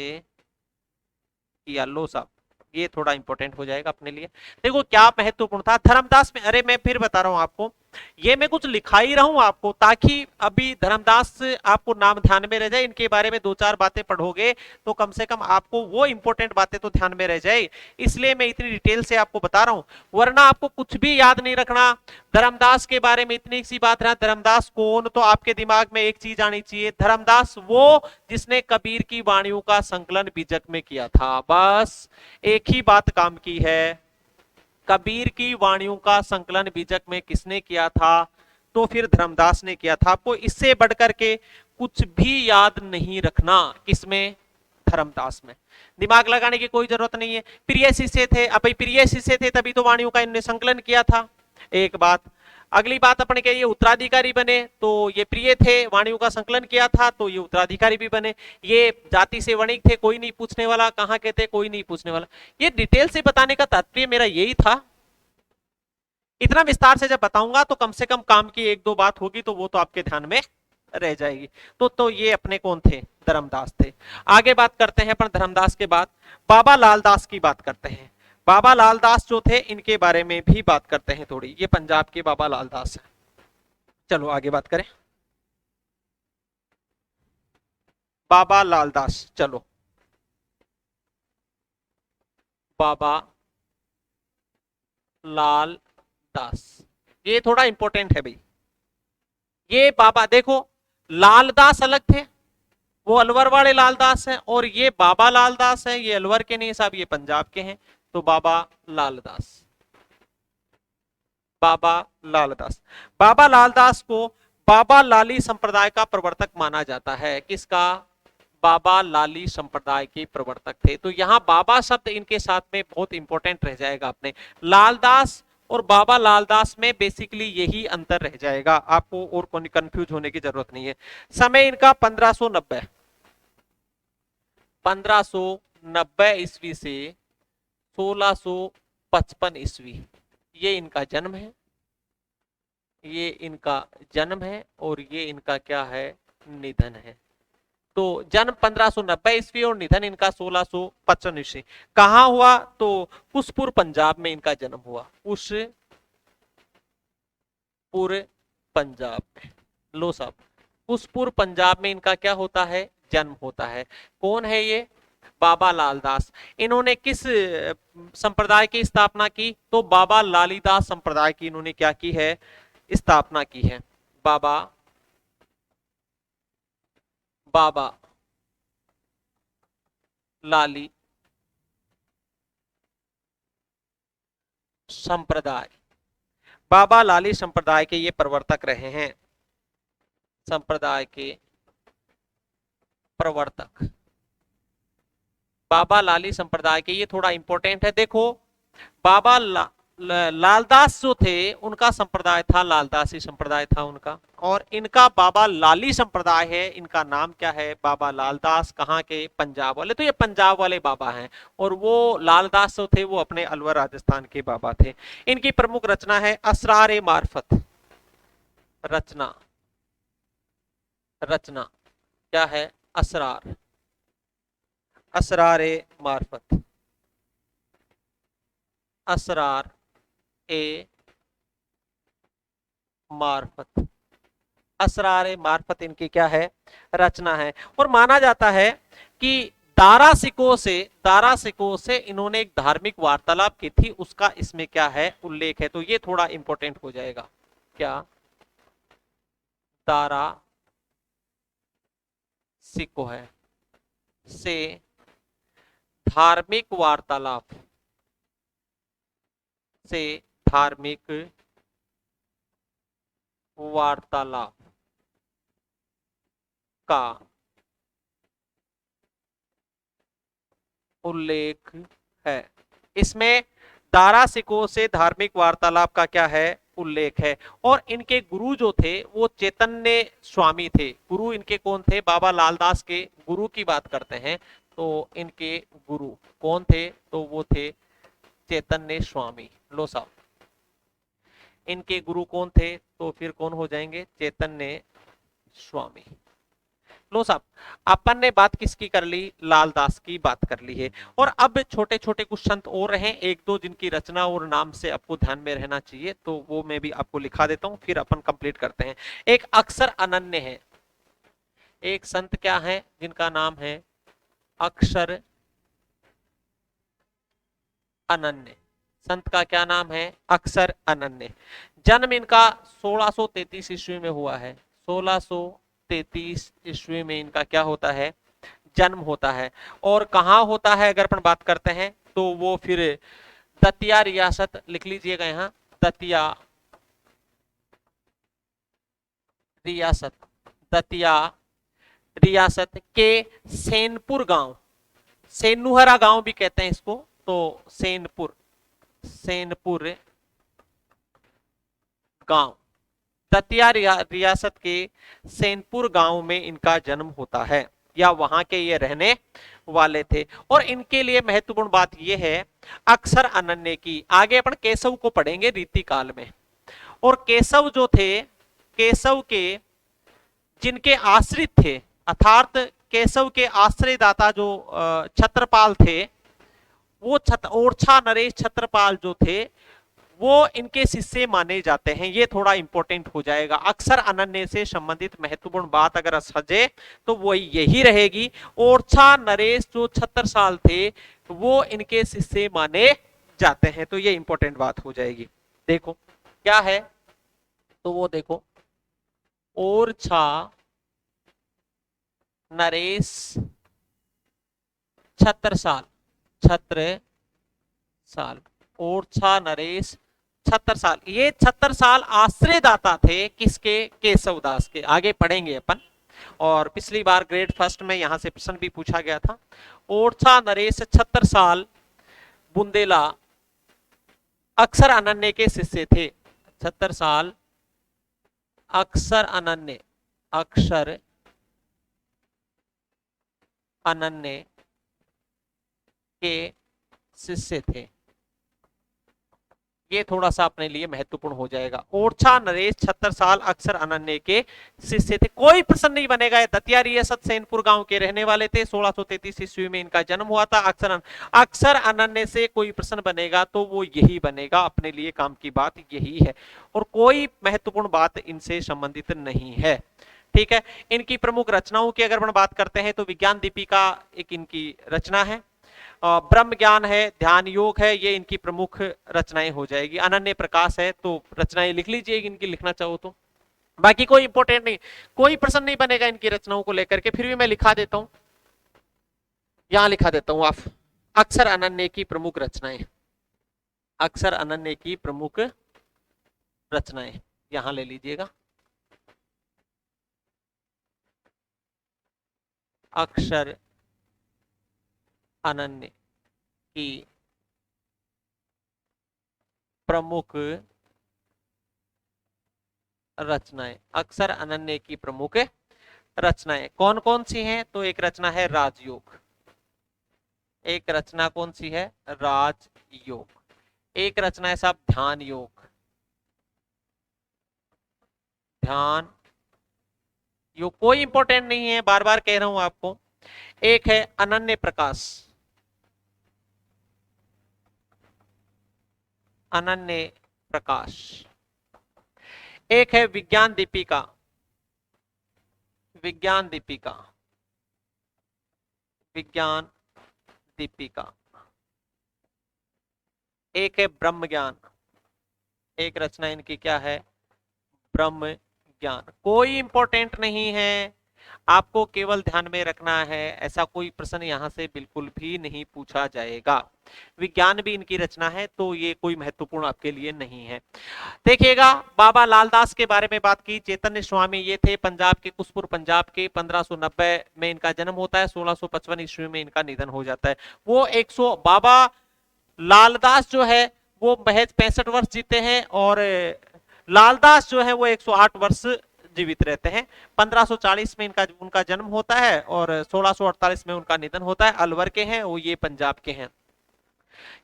किया। लो साहब, ये थोड़ा इंपॉर्टेंट हो जाएगा अपने लिए। देखो क्या महत्वपूर्ण था धर्मदास में, अरे मैं फिर बता रहा हूं आपको, ये मैं कुछ लिखा ही रहा हूं आपको, ताकि अभी धर्मदास आपको नाम ध्यान में रह जाए, इनके बारे में दो चार बातें पढ़ोगे तो कम से कम आपको वो इंपॉर्टेंट बातें तो ध्यान में रह जाए, इसलिए मैं इतनी डिटेल से आपको बता रहा हूं, वरना आपको कुछ भी याद नहीं रखना। धर्मदास के बारे में इतनी सी बात रहा, धर्मदास कौन, तो आपके दिमाग में एक चीज आनी चाहिए, धर्मदास वो जिसने कबीर की वाणियों का संकलन बीजक में किया था। बस एक ही बात काम की है, कबीर की वाणियों का संकलन बीजक में किसने किया था, तो फिर धर्मदास ने किया था। आपको इससे बढ़कर के कुछ भी याद नहीं रखना, किसमें, धर्मदास में, दिमाग लगाने की कोई जरूरत नहीं है। प्रिय शिष्य थे, अब प्रिय शिष्य थे तभी तो वाणियों का इन्होंने संकलन किया था, एक बात। अगली बात अपने के ये उत्तराधिकारी बने, तो ये प्रिय थे, वाणियों का संकलन किया था, तो ये उत्तराधिकारी भी बने। ये जाति से वणिक थे, कोई नहीं पूछने वाला, कहाँ के थे कोई नहीं पूछने वाला। ये डिटेल से बताने का तात्पर्य मेरा यही था, इतना विस्तार से जब बताऊंगा तो कम से कम काम की एक दो बात होगी, तो वो तो आपके ध्यान में रह जाएगी। तो ये अपने कौन थे, धर्मदास थे। आगे बात करते हैं अपन धर्मदास के बाद बाबा लालदास की बात करते हैं। बाबा लालदास जो थे इनके बारे में भी बात करते हैं थोड़ी, ये पंजाब के बाबा लालदास है। चलो आगे बात करें, बाबा लालदास, चलो बाबा लालदास, ये थोड़ा इंपॉर्टेंट है भाई। ये बाबा देखो, लालदास अलग थे, वो अलवर वाले लालदास हैं, और ये बाबा लालदास है, ये अलवर के नहीं साहब, ये पंजाब के हैं। तो बाबा लालदास, बाबा लालदास, बाबा लालदास को बाबा लाली संप्रदाय का प्रवर्तक माना जाता है। किसका, बाबा लाली संप्रदाय के प्रवर्तक थे। तो यहाँ बाबा शब्द इनके साथ में बहुत इंपॉर्टेंट रह जाएगा। अपने लालदास और बाबा लालदास में बेसिकली यही अंतर रह जाएगा, आपको और कोई कंफ्यूज होने की जरूरत नहीं है। समय इनका 1590 ईस्वी से 1655 ईस्वी, ये इनका जन्म है, ये इनका जन्म है और ये इनका क्या है, निधन है। तो जन्म 1590 ईस्वी और निधन इनका 1655 ईस्वी। कहां हुआ, तो कुसपुर पंजाब में इनका जन्म हुआ, कुसपुर पंजाब में। लो साहब, कुसपुर पंजाब में इनका क्या होता है, जन्म होता है। कौन है ये, बाबा लालदास। इन्होंने किस संप्रदाय की स्थापना की, तो बाबा लालीदास संप्रदाय की इन्होंने क्या की है, स्थापना की है। बाबा लाली संप्रदाय, बाबा लाली संप्रदाय के ये प्रवर्तक रहे हैं, संप्रदाय के प्रवर्तक बाबा लाली संप्रदाय के। ये थोड़ा इंपॉर्टेंट है, देखो बाबा लालदास जो थे उनका संप्रदाय था, लालदासी संप्रदाय था उनका, और इनका बाबा लाली संप्रदाय है, इनका नाम क्या है, बाबा लालदास। कहाँ के, पंजाब वाले। तो ये पंजाब वाले बाबा हैं, और वो लालदास जो थे वो अपने अलवर राजस्थान के बाबा थे। इनकी प्रमुख रचना है असरार मार्फत। रचना क्या है, असरार, असरार मार्फत, असरार ए मार्फत, असरार मार्फत इनकी क्या है, रचना है। और माना जाता है कि दारा सिकों से इन्होंने एक धार्मिक वार्तालाप की थी, उसका इसमें क्या है, उल्लेख है। तो ये थोड़ा इंपॉर्टेंट हो जाएगा, क्या, दारा सिको है से धार्मिक वार्तालाप, से धार्मिक वार्तालाप का उल्लेख है। इसमें दारा सिकों से धार्मिक वार्तालाप का क्या है, उल्लेख है। और इनके गुरु जो थे वो चैतन्य स्वामी थे। गुरु इनके कौन थे, बाबा लालदास के गुरु की बात करते हैं, तो इनके गुरु कौन थे, तो वो थे चैतन्य स्वामी। लो साहब, इनके गुरु कौन थे, तो फिर कौन हो जाएंगे, चैतन्य स्वामी। लो साहब, अपन ने बात किसकी कर ली, लालदास की बात कर ली है। और अब छोटे छोटे कुछ संत और रहे, एक दो जिनकी रचना और नाम से आपको ध्यान में रहना चाहिए, तो वो मैं भी आपको लिखा देता हूं, फिर अपन कंप्लीट करते हैं। एक अक्षर अनन्य है, एक संत क्या है, जिनका नाम है अक्षर अनन्य। संत का क्या नाम है, अक्षर अनन्य। जन्म इनका 1633 ईस्वी में हुआ है, 1633 ईस्वी में इनका क्या होता है, जन्म होता है। और कहाँ होता है, अगर अपन बात करते हैं तो वो फिर दतिया रियासत, लिख लीजिएगा यहाँ, दतिया रियासत, दतिया रियासत के सेनपुर गांव, सेनुहरा गांव भी कहते हैं इसको, तो सेनपुर गांव, दतिया रियासत के सेनपुर गांव में इनका जन्म होता है, या वहां के ये रहने वाले थे। और इनके लिए महत्वपूर्ण बात यह है अक्षर अनन्य की। आगे अपन केशव को पढ़ेंगे रीति काल में। और केशव जो थे, केशव के जिनके आश्रित थे, अर्थात केशव के आश्रयदाता जो छत्रपाल थे, वो ओरछा नरेश छत्रपाल जो थे, वो इनके शिष्य माने जाते हैं। ये थोड़ा इंपॉर्टेंट हो जाएगा। अक्षर अनन्य से संबंधित महत्वपूर्ण बात अगर सजे तो वो यही रहेगी, ओरछा नरेश जो छत्रसाल थे वो इनके शिष्य माने जाते हैं। तो ये इंपॉर्टेंट बात हो जाएगी। देखो क्या है, तो वो देखो, ओरछा नरेश छत्रसाल, ओरछा नरेश छत्रसाल, ये छत्रसाल आश्रयदाता थे किसके, केशवदास के। आगे पढ़ेंगे अपन। और पिछली बार ग्रेड फर्स्ट में यहां से प्रश्न भी पूछा गया था। ओरछा नरेश 76 साल बुंदेला अक्षर अनन्य के शिष्य थे। 76 साल अक्षर अनन्य के शिष्य थे। ये थोड़ा सा अपने लिए महत्वपूर्ण हो जाएगा। ओरछा नरेश 76 साल अक्षर अनन्य के शिष्य थे। कोई प्रश्न नहीं बनेगा। दतिया रियासत सैनपुर गांव के रहने वाले थे। 1633 ईस्वी में इनका जन्म हुआ था। अक्षर अनन्य से कोई प्रश्न बनेगा तो वो यही बनेगा। अपने लिए काम की बात यही है और कोई महत्वपूर्ण बात इनसे संबंधित नहीं है। ठीक है, इनकी प्रमुख रचनाओं की अगर हम बात करते हैं तो विज्ञान दीपिका एक इनकी रचना है, ब्रह्म ज्ञान है, ध्यान योग है, ये इनकी प्रमुख रचनाएं हो जाएगी। अनन्य प्रकाश है, तो रचनाएं लिख लीजिए इनकी, लिखना चाहो तो। बाकी कोई इंपॉर्टेंट नहीं, कोई प्रश्न नहीं बनेगा इनकी रचनाओं को लेकर के, फिर भी मैं लिखा देता हूं, यहां लिखा देता हूं। आप अक्षर अनन्य की प्रमुख रचनाएं, अक्षर अनन्य की प्रमुख रचनाएं यहां ले लीजिएगा। अक्षर अनन्य की प्रमुख रचनाएं, अक्षर अनन्य की प्रमुख रचनाएं कौन कौन सी हैं? तो एक रचना है राजयोग, एक रचना कौन सी है? राजयोग। एक रचना है साहब ध्यान योग, ध्यान योग कोई इंपॉर्टेंट नहीं है, बार बार कह रहा हूं आपको। एक है अनन्य प्रकाश, अनन्य प्रकाश। एक है विज्ञान दीपिका, विज्ञान दीपिका, विज्ञान दीपिका। एक है ब्रह्म ज्ञान, एक रचना इनकी क्या है? ब्रह्म ज्ञान। कोई इंपॉर्टेंट नहीं है, आपको केवल ध्यान में रखना है, ऐसा कोई प्रश्न यहां से बिल्कुल भी नहीं पूछा जाएगा। विज्ञान भी इनकी रचना है, तो ये कोई महत्वपूर्ण आपके लिए नहीं है। देखिएगा, बाबा लालदास के बारे में बात की। चैतन्य स्वामी ये थे पंजाब के, कुसपुर पंजाब के। 1590 में इनका जन्म होता है, 1655 ईस्वी में इनका निधन हो जाता है। वो 100 बाबा लालदास जो है वो महज 65 वर्ष जीते हैं और लालदास जो है वो 108 वर्ष जीवित रहते हैं। 1540 में इनका उनका जन्म होता है और 1648 में उनका निधन होता है। अलवर के हैं वो, ये पंजाब के हैं।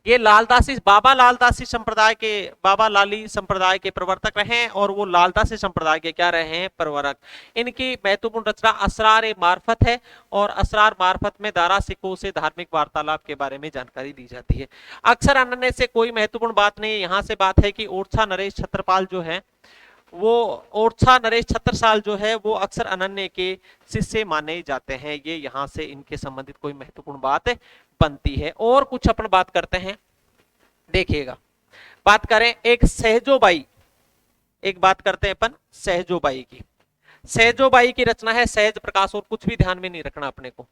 ये लालदासी, बाबा लालदासी संप्रदाय के, बाबा लाली संप्रदाय के प्रवर्तक रहे हैं और वो लालदासी संप्रदाय के क्या रहे हैं? प्रवर्तक। इनकी महत्वपूर्ण रचना असरार मार्फत है और असरार मार्फत में दारा सिखों से धार्मिक वार्तालाप के बारे में जानकारी दी जाती है। अक्षर अनन्य से कोई महत्वपूर्ण बात नहीं है। यहां से बात है कि ओरछा नरेश छत्रपाल जो है वो, ओरछा नरेश 76 साल जो है वो अक्षर अनन्य के शिष्य माने जाते हैं। ये यहां से इनके संबंधित कोई महत्वपूर्ण बात बनती है। और कुछ अपन बात करते हैं, देखिएगा, बात करें एक सहजोबाई, एक बात करते हैं अपन सहजोबाई की। सहजोबाई की रचना है सहज प्रकाश, और कुछ भी ध्यान में नहीं रखना अपने को।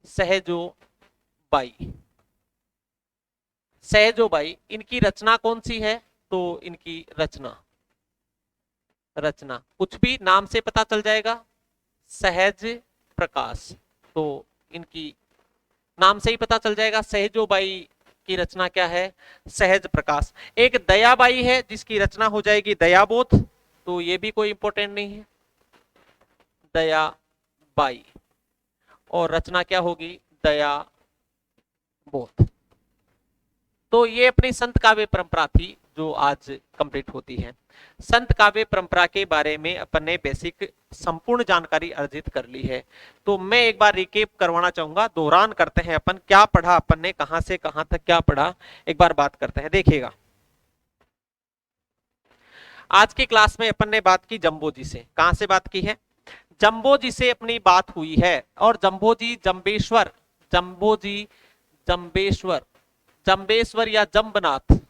सहजोबाई, सहजोबाई इनकी रचना कौन सी है? तो इनकी रचना, रचना कुछ भी नाम से पता चल जाएगा, सहज प्रकाश। तो इनकी नाम से ही पता चल जाएगा। सहजोबाई की रचना क्या है? सहज प्रकाश। एक दयाबाई है जिसकी रचना हो जाएगी दयाबोध, तो ये भी कोई इंपॉर्टेंट नहीं है, दयाबाई, और रचना क्या होगी? दयाबोध। तो ये अपनी संत काव्य परंपरा थी जो आज कंप्लीट होती है। संत काव्य परंपरा के बारे में अपन ने बेसिक संपूर्ण जानकारी अर्जित कर ली है। तो मैं एक बार रिकेप करवाना चाहूंगा, दोहरान करते हैं अपन क्या पढ़ा, अपन ने कहां से कहां तक क्या पढ़ा, एक बार बात करते हैं। देखिएगा, आज की क्लास में अपन ने बात की जम्बोजी से। कहां से बात की है? जम्बोजी से अपनी बात हुई है। और जम्बोजी जम्बेश्वर, जम्बोजी जम्बेश्वर, जम्बेश्वर या जम्बनाथ,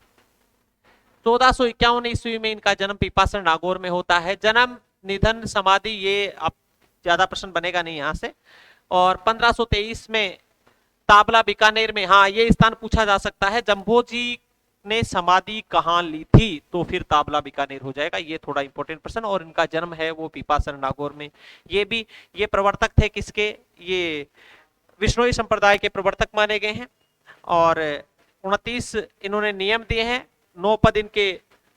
1451 ईस्वी में इनका जन्म पीपासर नागौर में होता है। जन्म, निधन, समाधि ये अब ज्यादा प्रश्न बनेगा नहीं यहां से। और 1523 में ताबला बीकानेर में, हाँ ये स्थान पूछा जा सकता है। जम्बोजी ने समाधि कहाँ ली थी, तो फिर ताबला बीकानेर हो जाएगा। ये थोड़ा इंपॉर्टेंट प्रश्न। और इनका जन्म है वो पीपासन नागौर में। ये प्रवर्तक थे किसके, ये विश्नोई संप्रदाय के प्रवर्तक माने गए हैं। और 29 इन्होंने नियम दिए हैं। 9 पद इनके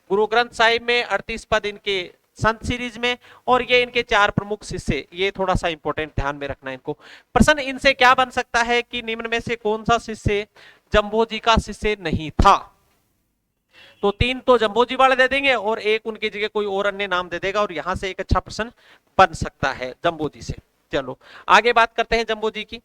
गुरु ग्रंथ साहिब में, 38 पद इनके संत सीरीज में, और ये इनके 4 प्रमुख शिष्य। ये थोड़ा सा इंपॉर्टेंट ध्यान में रखना है इनको। प्रश्न इनसे क्या बन सकता है कि निम्न में से कौन सा शिष्य जम्बो जी का शिष्य नहीं था। तो 3 तो जम्बो जी वाले दे देंगे और एक उनकी जगह कोई और अन्य नाम दे देगा, और यहां से एक अच्छा प्रश्न बन सकता है जम्बो जी से। चलो आगे बात करते हैं जम्बो जी की।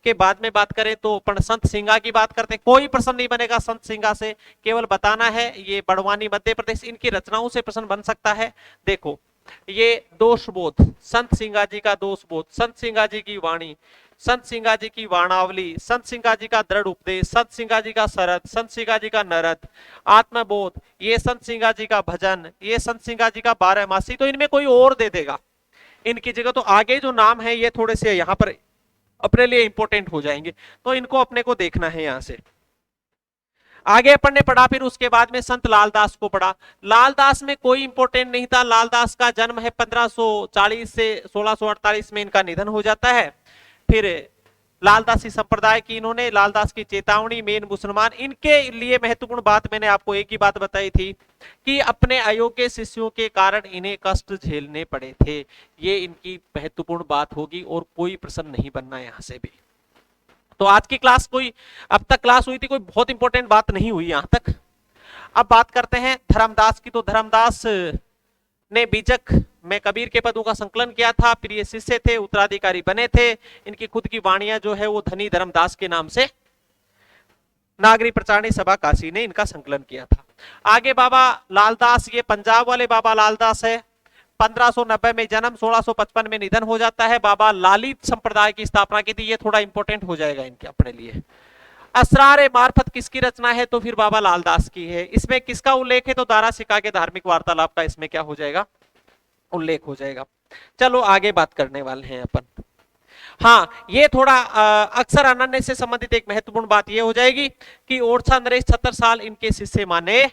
के बाद में बात करें तो अपन संत सिंगा की बात करते हैं। कोई प्रश्न नहीं बनेगा संत सिंगा से, केवल बताना है ये बड़वानी मध्य प्रदेश, इनकी रचनाओं से प्रश्न बन सकता है। देखो ये दोषबोध, संत सिंगा जी का दोषबोध, संत सिंगा जी की वाणी, संत सिंगा जी की वाणावली, संत सिंगा जी का दृढ़ उपदेश, संत सिंगा जी का सरद, संत सिंगा जी का नरद, आत्मबोध, ये संत सिंगा जी का भजन, ये संत सिंगा जी का 12 मासी। तो इनमें कोई और दे देगा इनकी जगह। तो आगे जो नाम है ये थोड़े से यहाँ पर अपने लिए इंपॉर्टेंट हो जाएंगे, तो इनको अपने को देखना है। यहां से आगे अपन ने पढ़ा, फिर उसके बाद में संत लालदास को पढ़ा। लालदास में कोई इंपॉर्टेंट नहीं था। लालदास का जन्म है 1540 से 1648 में इनका निधन हो जाता है। फिर लालदासी संप्रदाय की इन्होंने, लालदास की चेतावनी, मेन मुसलमान। इनके लिए महत्वपूर्ण बात मैंने आपको एक ही बात बताई थी कि अपने अयोग्य शिष्यों के कारण इन्हें कष्ट झेलने पड़े थे। ये इनकी महत्वपूर्ण बात होगी और कोई प्रश्न नहीं बनना यहां से भी। तो आज की क्लास कोई, अब तक क्लास हुई थी, कोई बहुत इंपॉर्टेंट बात नहीं हुई यहां तक। अब बात करते हैं धर्मदास की। तो धर्मदास ने बीजक में कबीर के पदों का संकलन किया था। प्रिय शिष्य थे, उत्तराधिकारी बने थे। इनकी खुद की वाणियां जो है वो धनी धर्मदास के नाम से, नागरी प्रचारणी सभा काशी ने इनका संकलन किया था। आगे बाबा लालदास, ये पंजाब वाले बाबा लालदास है। 1590 में जन्म, 1655 में निधन हो जाता है। बाबा लालित संप्रदाय की स्थापना की थी। ये थोड़ा इंपॉर्टेंट हो जाएगा इनके अपने लिए। असरारे मार्फत किसकी रचना है, तो फिर बाबा लालदास की है। इसमें किसका उल्लेख है, तो दारा सिक्का के धार्मिक वार्तालाप का इसमें क्या हो जाएगा, उल्लेख हो जाएगा। चलो आगे बात करने वाले हैं अपन। हाँ, ये थोड़ा अक्सर अनन्य से संबंधित एक महत्वपूर्ण बात ये हो जाएगी कि ओरछा नरेश 76 साल इनके शिष्य माने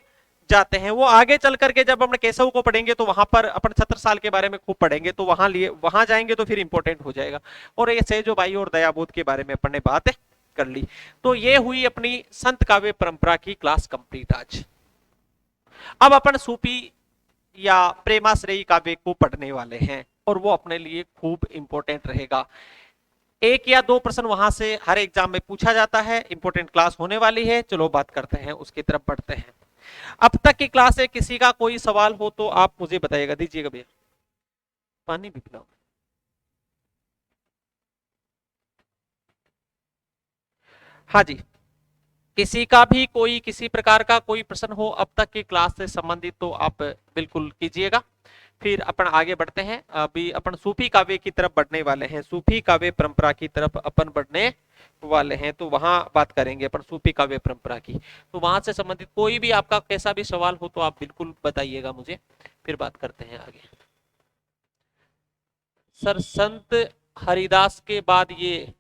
जाते हैं। वो आगे चल करके जब अपन केशव को पढ़ेंगे तो वहां पर अपन 76 साल के बारे में खूब पढ़ेंगे, तो वहां जाएंगे तो फिर इंपॉर्टेंट हो जाएगा। और ये सेजो भाई और दयाबोध के बारे में अपन ने बात कर ली। तो ये हुई अपनी संत काव्य परंपरा की क्लास कंप्लीट आज। अब अपन सूफी या प्रेमाश्रयी काव्य को पढ़ने वाले हैं, और वो अपने लिए खूब इंपॉर्टेंट रहेगा। 1 या 2 प्रश्न वहां से हर एग्जाम में पूछा जाता है। इंपॉर्टेंट क्लास होने वाली है। चलो बात करते हैं, उसकी तरफ बढ़ते हैं। अब तक की क्लास से किसी का कोई सवाल हो तो आप मुझे बताइएगा। दीजिएगा भैया, पानी भी पिलाओ। हाँ जी, किसी का भी कोई किसी प्रकार का कोई प्रश्न हो अब तक की क्लास से संबंधित तो आप बिल्कुल कीजिएगा। फिर अपन आगे बढ़ते हैं। अभी अपन सूफी काव्य की तरफ बढ़ने वाले हैं। सूफी काव्य परंपरा की तरफ अपन बढ़ने वाले हैं, तो वहां बात करेंगे अपन सूफी काव्य परंपरा की। तो वहां से संबंधित कोई भी आपका कैसा भी सवाल हो तो आप बिल्कुल बताइएगा मुझे, फिर बात करते हैं आगे। सर, संत हरिदास के बाद ये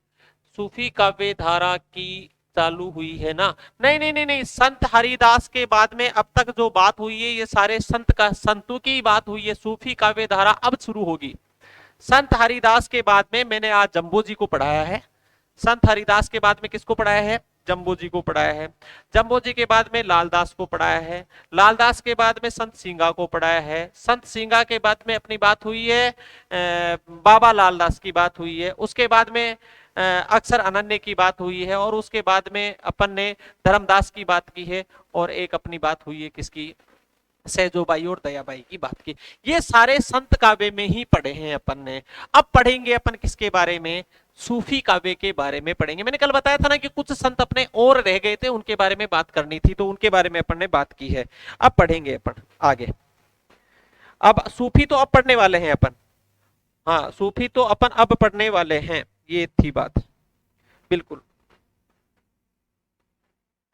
सूफी काव्य धारा की चालू हुई है ना? नहीं नहीं नहीं नहीं, संत हरिदास के बाद में अब तक जो बात हुई है ये सारे संतों की बात हुई है। सूफी काव्य धारा अब शुरू होगी। संत हरिदास के बाद में मैंने आज जम्बो जी को पढ़ाया है। संत हरिदास के बाद में किसको पढ़ाया है? जम्बो जी को पढ़ाया है। जम्बो जी के बाद में लालदास को पढ़ाया है। लालदास के बाद में संत सिंगा को पढ़ाया है। संत सिंगा के बाद में अपनी बात हुई है बाबा लालदास की बात हुई है। उसके बाद में अक्सर अनन्य की बात हुई है, और उसके बाद में अपन ने धर्मदास की बात की है, और एक अपनी बात हुई है किसकी, सहजोबाई और दयाबाई की बात की। ये सारे संत काव्य में ही पढ़े हैं अपन ने। अब पढ़ेंगे अपन किसके बारे में? सूफी काव्य के बारे में पढ़ेंगे। मैंने कल बताया था ना कि कुछ संत अपने और रह गए थे, उनके बारे में बात करनी थी, तो उनके बारे में अपन ने बात की है। अब पढ़ेंगे अपन आगे। अब सूफी तो अब पढ़ने वाले हैं अपन। हाँ, सूफी तो अपन अब पढ़ने वाले हैं, ये थी बात। बिल्कुल,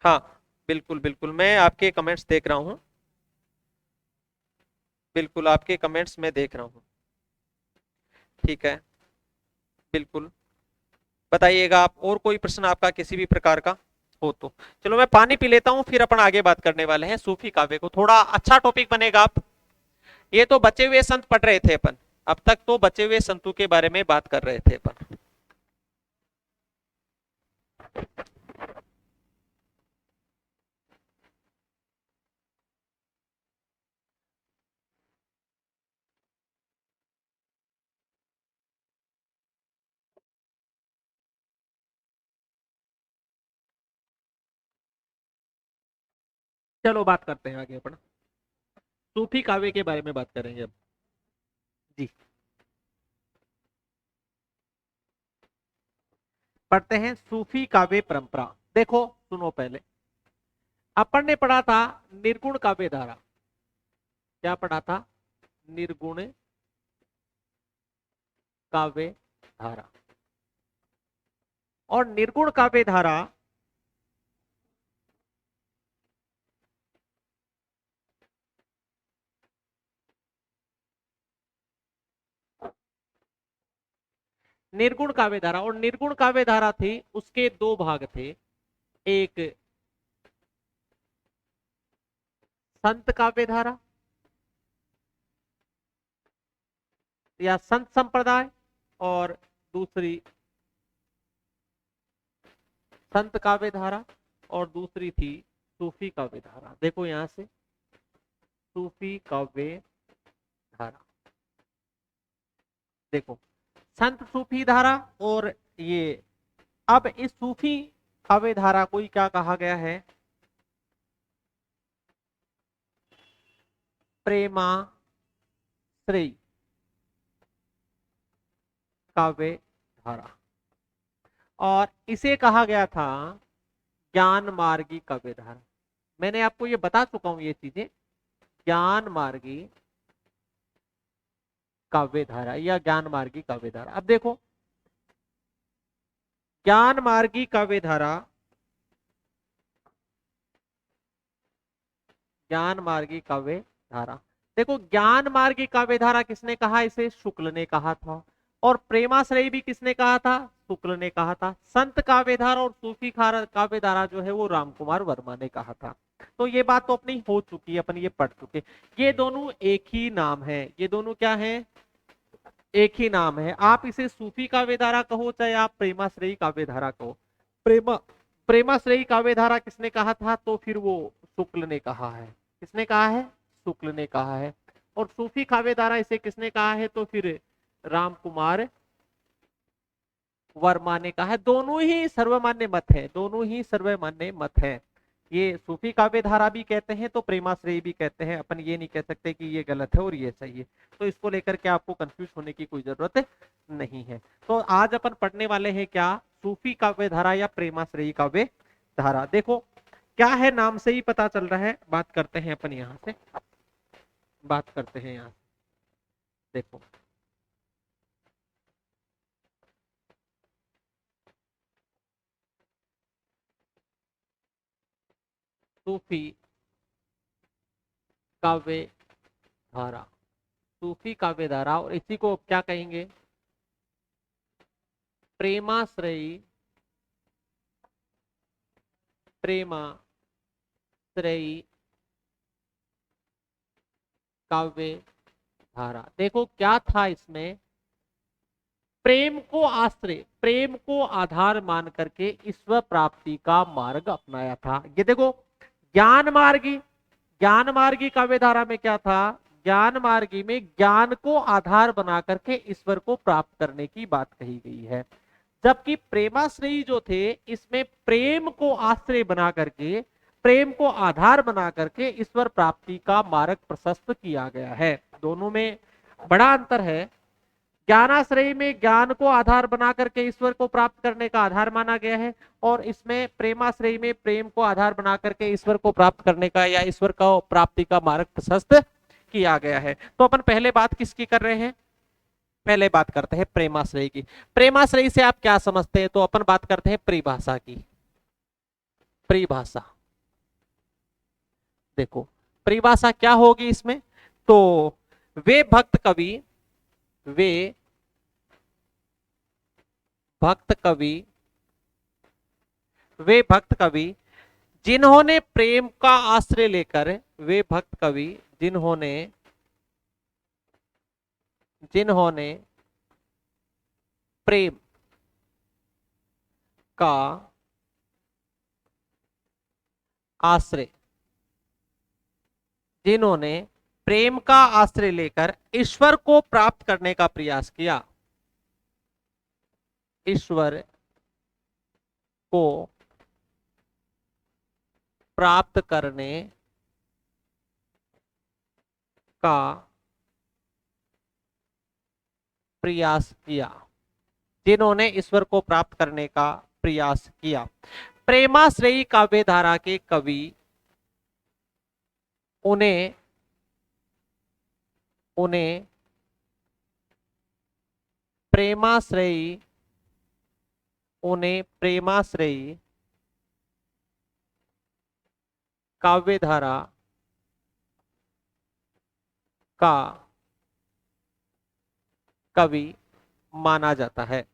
हाँ बिल्कुल बिल्कुल, मैं आपके कमेंट्स देख रहा हूँ। बिल्कुल आपके कमेंट्स में देख रहा हूँ। ठीक है, बिल्कुल बताइएगा आप। और कोई प्रश्न आपका किसी भी प्रकार का? हो तो। चलो मैं पानी पी लेता हूं, फिर अपन आगे बात करने वाले हैं सूफी काव्य को। थोड़ा अच्छा टॉपिक बनेगा। आप ये तो बचे हुए संत पढ़ रहे थे अपन, अब तक तो बचे हुए संतों के बारे में बात कर रहे थे अपन। चलो बात करते हैं आगे अपन, सूफी काव्य के बारे में बात करेंगे अब जी। पढ़ते हैं सूफी काव्य परंपरा। देखो सुनो, पहले अपन ने पढ़ा था निर्गुण काव्य धारा। क्या पढ़ा था? निर्गुण काव्य धारा। और निर्गुण काव्य धारा निर्गुण काव्य धारा और निर्गुण काव्य धारा थी, उसके दो भाग थे। एक संत काव्य धारा या संत संप्रदाय, और दूसरी संत काव्य धारा, और दूसरी थी सूफी काव्य धारा। देखो यहां से सूफी काव्य धारा, देखो संत सूफी धारा और ये। अब इस सूफी काव्य धारा को ही क्या कहा गया है? प्रेमाश्रयी काव्य धारा, और इसे कहा गया था ज्ञान मार्गी काव्य धारा। मैंने आपको ये बता चुका हूं ये चीजें, ज्ञान मार्गी काव्य धारा या ज्ञान मार्गी काव्य धारा। अब देखो ज्ञान मार्गी काव्य धारा, ज्ञान मार्गी काव्य धारा। देखो ज्ञान मार्गी काव्य धारा किसने कहा? इसे शुक्ल ने कहा था। और प्रेमाश्रय भी किसने कहा था? शुक्ल ने कहा था। संत काव्य धारा और सूफी काव्य धारा जो है वो रामकुमार वर्मा ने कहा था। तो ये बात तो अपनी हो चुकी है, अपन ये पढ़ चुके। ये दोनों एक ही नाम है, ये दोनों क्या है? एक ही नाम है। आप इसे सूफी काव्य धारा कहो चाहे आप प्रेमाश्रयी काव्य धारा कहो। प्रेमा प्रेमाश्रयी काव्य धारा किसने कहा था? तो फिर वो शुक्ल ने कहा है। किसने कहा है? शुक्ल ने कहा है। और सूफी काव्य धारा इसे किसने कहा है? तो फिर रामकुमार वर्मा ने कहा है। दोनों ही सर्वमान्य मत है, दोनों ही सर्वमान्य मत है। ये सूफी काव्य धारा भी कहते हैं तो प्रेमाश्रय भी कहते हैं। अपन ये नहीं कह सकते कि ये गलत है और ये सही है। तो इसको लेकर के आपको कंफ्यूज होने की कोई जरूरत नहीं है। तो आज अपन पढ़ने वाले हैं क्या? सूफी काव्य धारा या प्रेमाश्रयी काव्य धारा। देखो क्या है, नाम से ही पता चल रहा है। बात करते हैं अपन यहां से, बात करते हैं यहां से। देखो सूफी काव्य धारा, सूफी काव्य धारा, और इसी को क्या कहेंगे? प्रेमाश्रयी, प्रेमाश्रयी काव्य धारा। देखो क्या था इसमें? प्रेम को आश्रय, प्रेम को आधार मान करके ईश्वर प्राप्ति का मार्ग अपनाया था। ये देखो ज्ञान मार्गी, ज्ञान मार्गी काव्य धारा में क्या था? ज्ञान मार्गी में ज्ञान को आधार बना करके ईश्वर को प्राप्त करने की बात कही गई है। जबकि प्रेमाश्रयी जो थे इसमें प्रेम को आश्रय बना करके, प्रेम को आधार बना करके ईश्वर प्राप्ति का मार्ग प्रशस्त किया गया है। दोनों में बड़ा अंतर है। ज्ञानाश्रय में ज्ञान को आधार बना करके ईश्वर को प्राप्त करने का आधार माना गया है, और इसमें प्रेमाश्रय में प्रेम को आधार बना करके ईश्वर को प्राप्त करने का या ईश्वर का प्राप्ति का मार्ग प्रशस्त किया गया है। तो अपन पहले बात किसकी कर रहे हैं? पहले बात करते हैं प्रेमाश्रय की। प्रेमाश्रय से आप क्या समझते हैं? तो अपन बात करते हैं परिभाषा की। परिभाषा देखो परिभाषा क्या होगी इसमें? तो वे भक्त कवि, वे भक्त कवि वे भक्त कवि जिन्होंने प्रेम का आश्रय लेकर, वे भक्त कवि जिन्होंने जिन्होंने प्रेम का आश्रय, जिन्होंने प्रेम का आश्रय लेकर ईश्वर को प्राप्त करने का प्रयास किया, ईश्वर को प्राप्त करने का प्रयास किया, जिन्होंने ईश्वर को प्राप्त करने का प्रयास किया। प्रेमाश्रयी काव्य धारा के कवि उन्हें प्रेमाश्रयी काव्य धारा का कवि माना जाता है,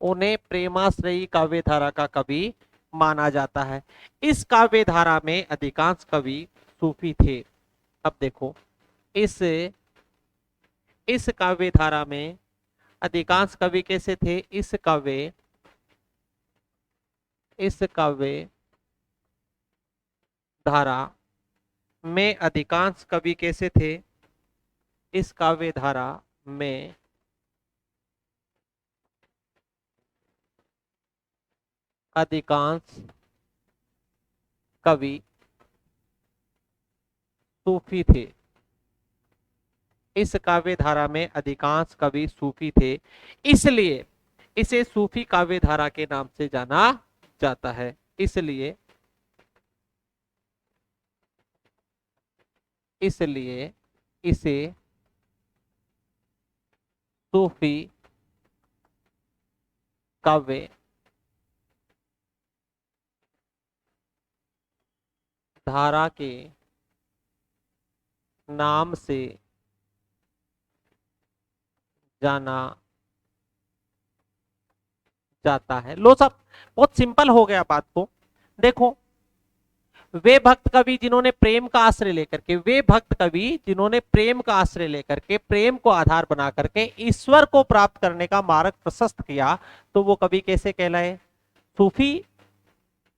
उन्हें प्रेमाश्रयी काव्य धारा का कवि माना जाता है। इस काव्य धारा में अधिकांश कवि सूफी थे। अब देखो, इस काव्य धारा में अधिकांश कवि कैसे थे? इस काव्य धारा में अधिकांश कवि कैसे थे? इस काव्य धारा में अधिकांश कवि सूफी थे। इस काव्य धारा में अधिकांश कवि सूफी थे, इसलिए इसे सूफी काव्य धारा के नाम से जाना जाता है। इसलिए इसे सूफी काव्य धारा के नाम से जाना जाता है। लो सब बहुत सिंपल हो गया बात को। देखो, वे भक्त कवि जिन्होंने प्रेम का आश्रय लेकर के, वे भक्त कवि जिन्होंने प्रेम का आश्रय लेकर के, प्रेम को आधार बना करके ईश्वर को प्राप्त करने का मार्ग प्रशस्त किया, तो वो कवि कैसे कहलाए? सूफी,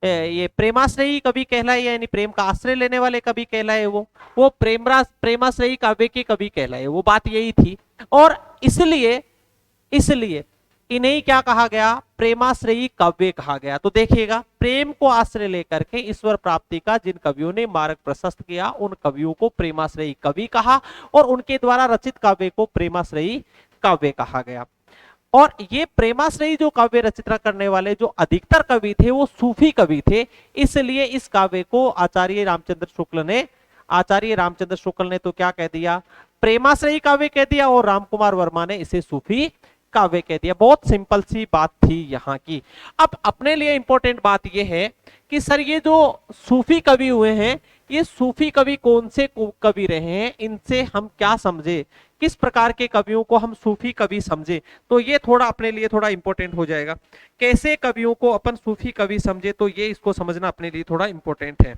ये प्रेमाश्रयी कवि कहलाए, यानी प्रेम का आश्रय लेने वाले कवि कहलाए। वो प्रेमाश्रयी काव्य के कवि कहलाए। वो बात यही थी। और इसलिए इन्हें क्या कहा गया? प्रेमाश्रयी काव्य कहा गया। तो देखिएगा, प्रेम को आश्रय लेकर के ईश्वर प्राप्ति का जिन कवियों ने मार्ग प्रशस्त किया, उन कवियों को प्रेमाश्रयी कवि कहा, और उनके द्वारा रचित काव्य को प्रेमाश्रयी काव्य कहा गया। और ये प्रेमाश्रयी जो काव्य रचना करने वाले जो अधिकतर कवि थे, वो सूफी कवि थे। इसलिए इस काव्य को आचार्य रामचंद्र शुक्ल ने तो क्या कह दिया? प्रेमाश्रयी काव्य कह दिया, और रामकुमार वर्मा ने इसे सूफी काव्य कह दिया। बहुत सिंपल सी बात थी यहाँ की। अब अपने लिए इंपॉर्टेंट बात यह है कि सर, ये जो सूफी कवि हुए हैं, ये सूफी कवि कौन से कवि रहे हैं, इनसे हम क्या समझे, किस प्रकार के कवियों को हम सूफी कवि समझे, तो ये थोड़ा अपने लिए थोड़ा इंपॉर्टेंट हो जाएगा। कैसे कवियों को अपन सूफी कवि समझे, तो ये इसको समझना अपने लिए थोड़ा इंपॉर्टेंट है।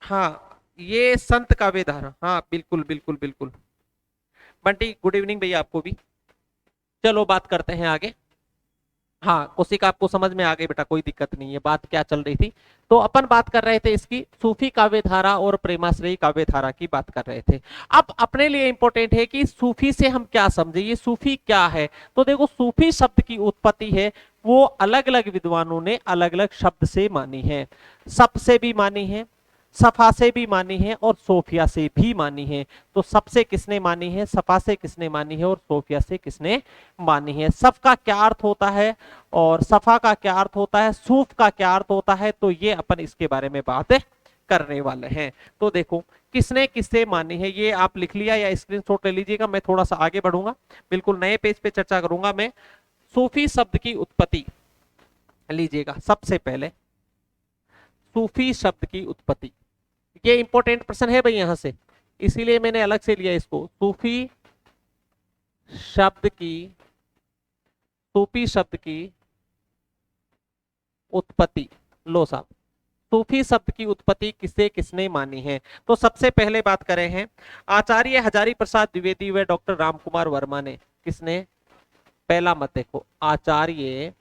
हाँ, ये संत काव्य धारा, हाँ बिल्कुल बिल्कुल बिल्कुल। बंटी, गुड इवनिंग भैया आपको भी। चलो बात करते हैं आगे। हाँ, कोशिका आपको समझ में आ गई बेटा, कोई दिक्कत नहीं है। बात क्या चल रही थी? तो अपन बात कर रहे थे इसकी सूफी काव्य धारा और प्रेमाश्रयी काव्य धारा की बात कर रहे थे। अब अपने लिए इंपॉर्टेंट है कि सूफी से हम क्या समझे, ये सूफी क्या है। तो देखो, सूफी शब्द की उत्पत्ति है वो अलग अलग विद्वानों ने अलग अलग शब्द से मानी है। सब से भी मानी है, सफा से भी मानी है, और सोफिया से भी मानी है। तो सबसे किसने मानी है, सफा से किसने मानी है, और सोफिया से किसने मानी है? सब का क्या अर्थ होता है और सफा का क्या अर्थ होता है, सूफ का क्या अर्थ होता है, तो ये अपन इसके बारे में बात करने वाले हैं। तो देखो, किसने किससे मानी है, ये आप लिख लिया या स्क्रीनशॉट ले लीजिएगा। मैं थोड़ा सा आगे बढ़ूंगा, बिल्कुल नए पेज पे चर्चा करूंगा मैं। सूफी शब्द की उत्पत्ति लीजिएगा। सबसे पहले सूफी शब्द की उत्पत्ति, ये इंपॉर्टेंट प्रश्न है भाई यहाँ से, इसीलिए मैंने अलग से लिया इसको। सूफी शब्द की, सूफी शब्द की उत्पत्ति। लो साहब, सूफी शब्द की उत्पत्ति किसे किसने मानी है? तो सबसे पहले बात करें हैं आचार्य हजारी प्रसाद द्विवेदी व डॉक्टर रामकुमार वर्मा ने। किसने? पहला मत देखो, आचार्य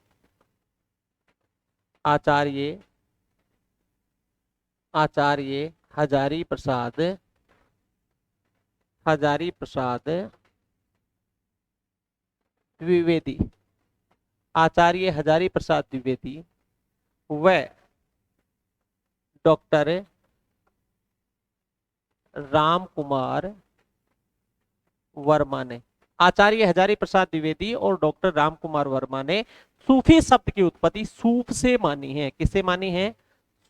आचार्य आचार्य हजारी प्रसाद द्विवेदी, आचार्य हजारी प्रसाद द्विवेदी व डॉक्टर रामकुमार वर्मा ने, आचार्य हजारी प्रसाद द्विवेदी और डॉक्टर रामकुमार वर्मा ने सूफी शब्द की उत्पत्ति सूफ से मानी है। किसे मानी है?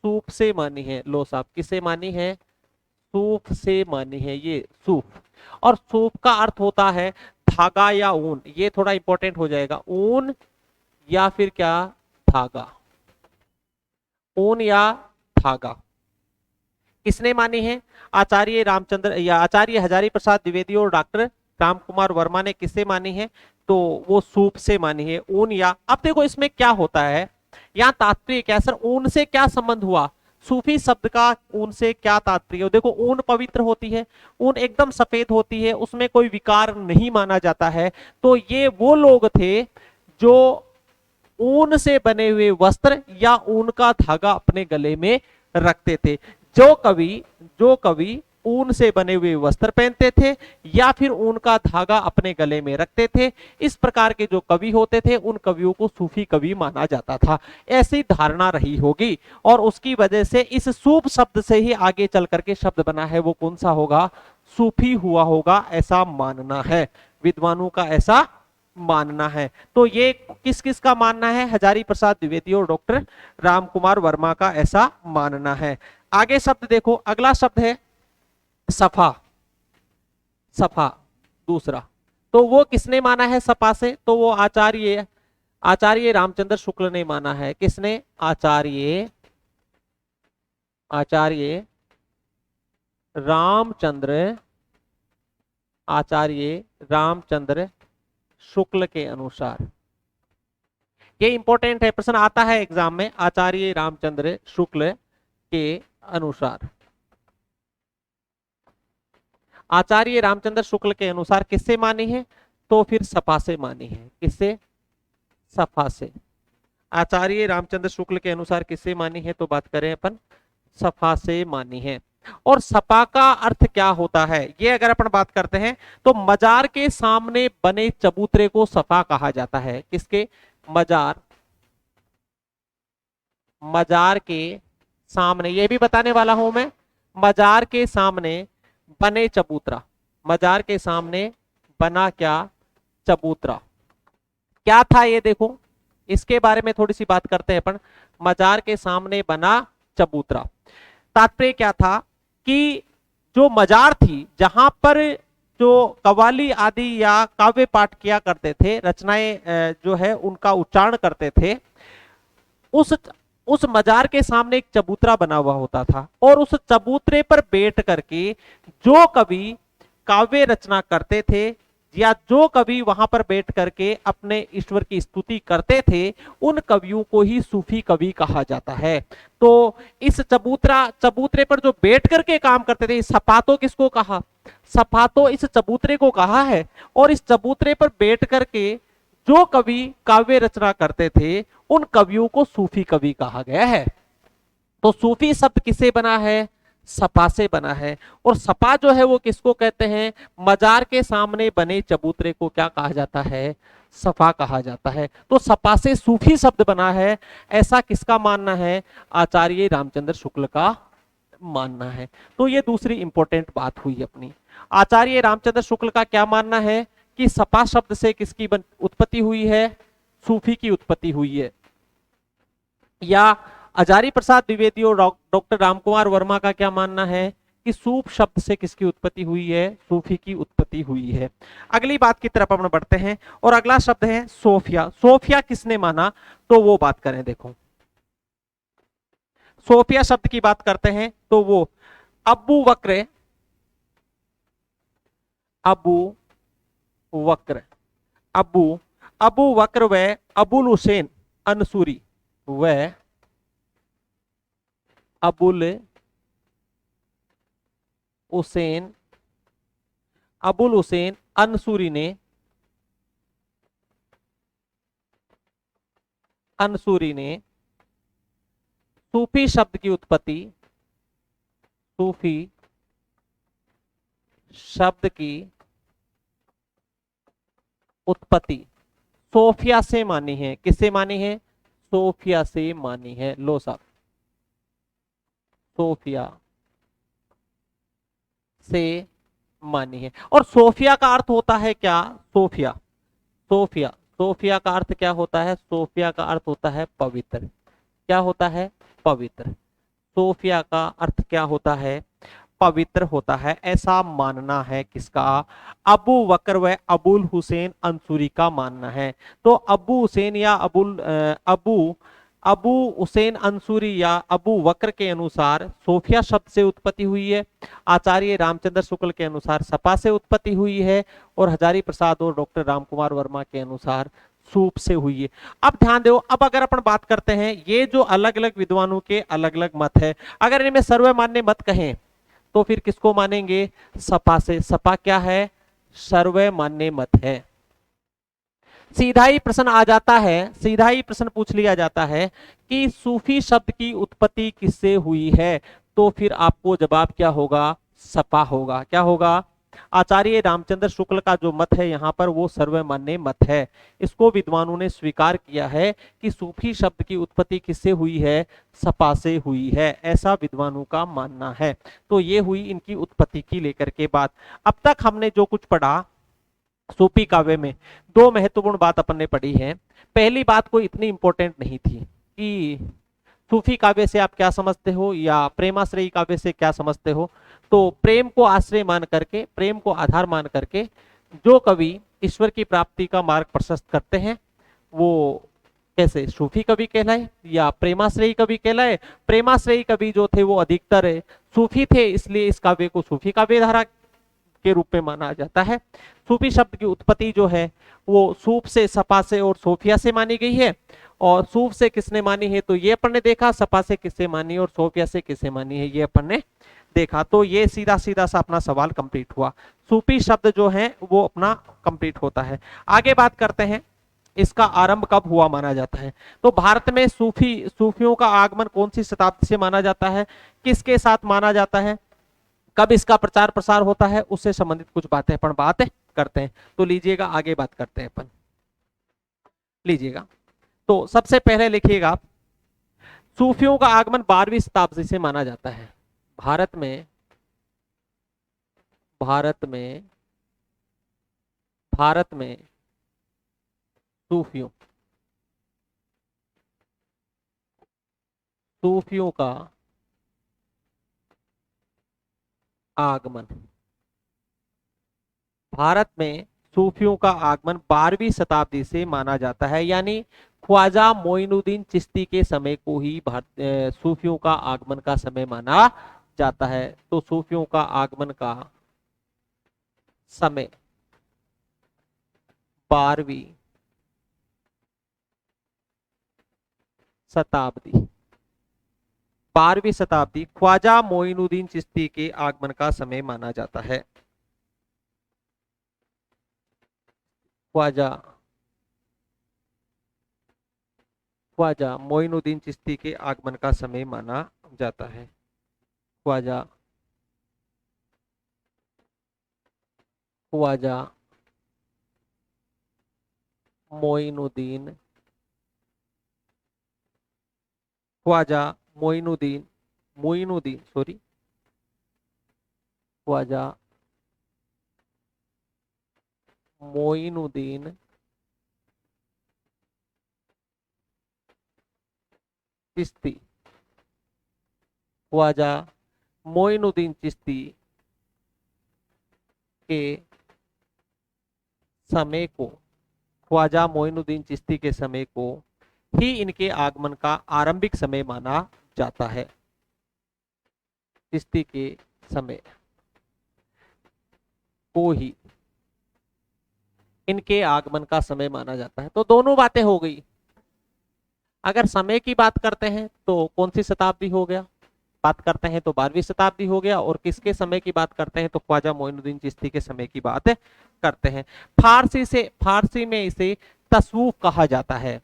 सूफ से मानी है। लो साहब, किसे मानी है? सूफ से मानी है। ये सूफ, और सूफ का अर्थ होता है धागा या ऊन। ये थोड़ा इंपॉर्टेंट हो जाएगा, ऊन या फिर क्या? धागा, ऊन या धागा। किसने मानी है? आचार्य रामचंद्र या आचार्य हजारी प्रसाद द्विवेदी और डॉक्टर रामकुमार वर्मा ने किससे मानी है? तो वो सूप से मानी है, ऊन या। अब देखो इसमें क्या होता है, यहाँ तात्पर्य क्या सर, ऊन से क्या संबंध हुआ? सूफी शब्द का ऊन से क्या तात्पर्य? देखो ऊन पवित्र होती है, ऊन एकदम सफेद होती है, उसमें कोई विकार नहीं माना जाता है। तो ये वो लोग थे जो ऊन से बने हुए वस्त्र या ऊन का धागा अपने गले में रखते थे। जो कवि ऊन से बने हुए वस्त्र पहनते थे या फिर ऊन का धागा अपने गले में रखते थे, इस प्रकार के जो कवि होते थे उन कवियों को सूफी कवि माना जाता था। ऐसी धारणा रही होगी और उसकी वजह से इस सूफ शब्द से ही आगे चल करके शब्द बना है, वो कौन सा होगा? सूफी हुआ होगा, ऐसा मानना है, विद्वानों का ऐसा मानना है। तो ये किस किस का मानना है? हजारी प्रसाद द्विवेदी और डॉक्टर रामकुमार वर्मा का ऐसा मानना है। आगे शब्द देखो, अगला शब्द है सफा। सफा दूसरा, तो वो किसने माना है सफा से? तो वो आचार्य रामचंद्र शुक्ल ने माना है। किसने? आचार्य रामचंद्र शुक्ल के अनुसार। ये इंपॉर्टेंट है, प्रश्न आता है एग्जाम में, आचार्य रामचंद्र शुक्ल के अनुसार। आचार्य रामचंद्र शुक्ल के अनुसार किससे मानी है? तो फिर सपा से मानी है। किससे? सपा से। आचार्य रामचंद्र शुक्ल के अनुसार किससे मानी है? तो बात करें अपन, सपा से मानी है। और सपा का अर्थ क्या होता है, ये अगर अपन बात करते हैं तो मजार के सामने बने चबूतरे को सपा कहा जाता है। किसके? मजार के सामने, ये भी बताने वाला हूं मैं, मजार के सामने बने चबूतरा, मजार के सामने बना क्या? चबूतरा। क्या था ये? देखो इसके बारे में थोड़ी सी बात करते हैं अपन। मजार के सामने बना चबूतरा, तात्पर्य क्या था कि जो मजार थी जहां पर जो कव्वाली आदि या काव्य पाठ किया करते थे, रचनाएं जो है उनका उच्चारण करते थे, उस मजार के सामने एक चबूतरा बना हुआ होता था और उस चबूतरे पर बैठ करके जो कवि काव्य रचना करते थे या जो कवि वहां पर बैठ करके अपने ईश्वर की स्तुति करते थे, उन कवियों को ही सूफी कवि कहा जाता है। तो इस चबूतरे पर जो बैठ करके काम करते थे, सपातो किसको कहा? सपातो इस चबूतरे को कहा है। और इस चबूतरे पर बैठ करके जो कवि काव्य रचना करते थे उन कवियों को सूफी कवि कहा गया है। तो सूफी शब्द किसे बना है? सपा से बना है। और सपा जो है वो किसको कहते हैं? मजार के सामने बने चबूतरे को क्या कहा जाता है? सफा कहा जाता है। तो सपा से सूफी शब्द बना है, ऐसा किसका मानना है? आचार्य रामचंद्र शुक्ल का मानना है। तो ये दूसरी इंपॉर्टेंट बात हुई अपनी। आचार्य रामचंद्र शुक्ल का क्या मानना है कि सपा शब्द से किसकी उत्पत्ति हुई है? सूफी की उत्पत्ति हुई है। या हजारी प्रसाद द्विवेदी और डॉक्टर रामकुमार वर्मा का क्या मानना है कि सूफ शब्द से किसकी उत्पत्ति हुई है? सूफी की उत्पत्ति हुई है। अगली बात की तरफ हम बढ़ते हैं और अगला शब्द है सोफिया। सोफिया किसने माना? तो वो बात करें, देखो सोफिया शब्द की बात करते हैं तो वो अबू वक्र, अबू अबू वक्र व अबुल हुसैन अंसूरी, व अबुल हुसैन अंसूरी ने सूफी शब्द की उत्पत्ति, सूफी शब्द की उत्पत्ति सोफिया से मानी है। किससे मानी है? सोफिया से मानी है। लो साहब, सोफिया से मानी है। और सोफिया का अर्थ होता है क्या? सोफिया सोफिया सोफिया का अर्थ क्या होता है? सोफिया का अर्थ होता है पवित्र। क्या होता है? पवित्र। सोफिया का अर्थ क्या होता है? पवित्र होता है, ऐसा मानना है किसका? अबू बकर व अबुल हुसैन अंसूरी का मानना है। तो अबू हुसैन या अबू हुसैन अंसूरी या अबू बकर के अनुसार सोफिया शब्द से उत्पत्ति हुई है। आचार्य रामचंद्र शुक्ल के अनुसार सपा से उत्पत्ति हुई है। और हजारी प्रसाद और डॉक्टर रामकुमार वर्मा के अनुसार सूप से हुई है। अब ध्यान दो, अब अगर अपन बात करते हैं, ये जो अलग अलग विद्वानों के अलग अलग मत है, अगर इनमें सर्वमान्य मत कहें तो फिर किसको मानेंगे? सपा से। सपा क्या है? सर्वमान्य मत है। सीधा ही प्रश्न आ जाता है, सीधा ही प्रश्न पूछ लिया जाता है कि सूफी शब्द की उत्पत्ति किससे हुई है, तो फिर आपको जवाब क्या होगा? सपा होगा। क्या होगा? आचार्य रामचंद्र शुक्ल का जो मत है यहाँ पर वो सर्वमान्य मत है। इसको विद्वानों ने स्वीकार किया है कि सूफी शब्द की उत्पत्ति किससे हुई है? सपा से हुई है, ऐसा विद्वानों का मानना है। तो ये हुई इनकी उत्पत्ति की लेकर के बात। अब तक हमने जो कुछ पढ़ा सूफी काव्य में, दो महत्वपूर्ण बात अपन ने पढ़ी है। पहली बात कोई इतनी इंपॉर्टेंट नहीं थी कि सूफी काव्य से आप क्या समझते हो या प्रेमाश्रयी काव्य से क्या समझते हो। तो प्रेम को आश्रय मान करके, प्रेम को आधार मान करके जो कवि ईश्वर की प्राप्ति का मार्ग प्रशस्त करते हैं वो कैसे? सूफी कवि कहलाए या प्रेमाश्रयी कवि कहलाए? प्रेमाश्रयी कवि जो थे वो अधिकतर सूफी थे, इसलिए इस काव्य को सूफी काव्य धारा के रूप में माना जाता है। सूफी शब्द की उत्पत्ति जो है वो सूफ से, सपा से और सोफिया से मानी गई है। और सूफ से किसने मानी है तो ये अपन ने देखा, सपा से किससे मानी और सोफिया से किससे मानी है ये अपन ने देखा। तो ये सीधा सीधा सा अपना सवाल कंप्लीट हुआ। सूफी शब्द जो है वो अपना कंप्लीट होता है। आगे बात करते हैं इसका आरंभ कब हुआ माना जाता है। तो भारत में सूफियों का आगमन कौन सी शताब्दी से माना जाता है, किसके साथ माना जाता है, कब इसका प्रचार प्रसार होता है, उससे संबंधित कुछ बातें अपन बात करते हैं। तो लीजिएगा आगे बात करते हैं अपन। लीजिएगा, तो सबसे पहले लिखिएगा सूफियों का आगमन 12वीं शताब्दी से माना जाता है। भारत में भारत में भारत में सूफियों का आगमन, भारत में सूफियों का आगमन 12वीं शताब्दी से माना जाता है। यानी ख्वाजा मोइनुद्दीन चिश्ती के समय को ही सूफियों का आगमन का समय माना जाता है। तो सूफियों का आगमन का समय 12वीं शताब्दी, 12वीं शताब्दी ख्वाजा मोइनुद्दीन चिश्ती के आगमन का समय माना जाता है। ख्वाजा मोइनुद्दीन चिश्ती के आगमन का समय माना जाता है। ख्वाजा मोइनुद्दीन ख्वाजा मोइनुद्दीन चिश्ती, ख्वाजा मोइनुद्दीन चिश्ती के समय को, ख्वाजा मोइनुद्दीन चिश्ती के समय को ही इनके आगमन का आरंभिक समय माना जाता है। चिश्ती के समय को ही इनके आगमन का समय माना जाता है। तो दोनों बातें हो गई। अगर समय की बात करते हैं तो कौन सी शताब्दी हो गया, बात करते हैं तो 12वीं शताब्दी हो गया, और किसके समय की बात करते हैं तो ख्वाजा मोइनुद्दीन चिश्ती के समय की बात करते हैं। फारसी में इसे तसव्वुफ कहा जाता है,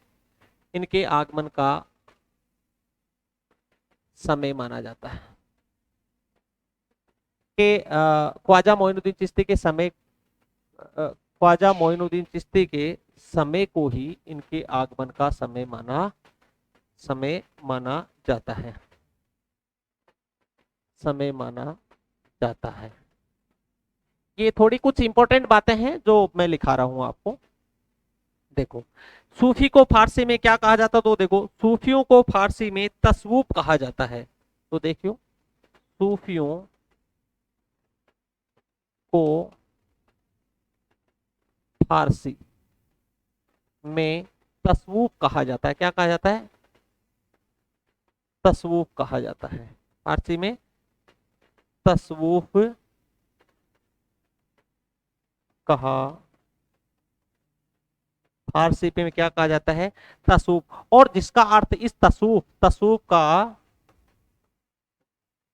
इनके आगमन का समय माना जाता है कि ख्वाजा मोइनुद्दीन चिश्ती के समय, ख्वाजा मोइनुद्दीन चिश्ती के समय को ही इनके आगमन का समय माना जाता है, समय माना जाता है। ये थोड़ी कुछ इंपॉर्टेंट बातें हैं जो मैं लिखा रहा हूं आपको। देखो, सूफी को फारसी में क्या कहा जाता, तो देखो सूफियों को फारसी में तसव्वुफ कहा जाता है। तो देखियो, सूफियों को फारसी में तसव्वुफ कहा जाता है। क्या कहा जाता है? तसव्वुफ कहा जाता है। फारसी में तसव्वुफ कहा, फारसी में क्या कहा जाता है? तसव्वुफ। और जिसका अर्थ इस तसव्वुफ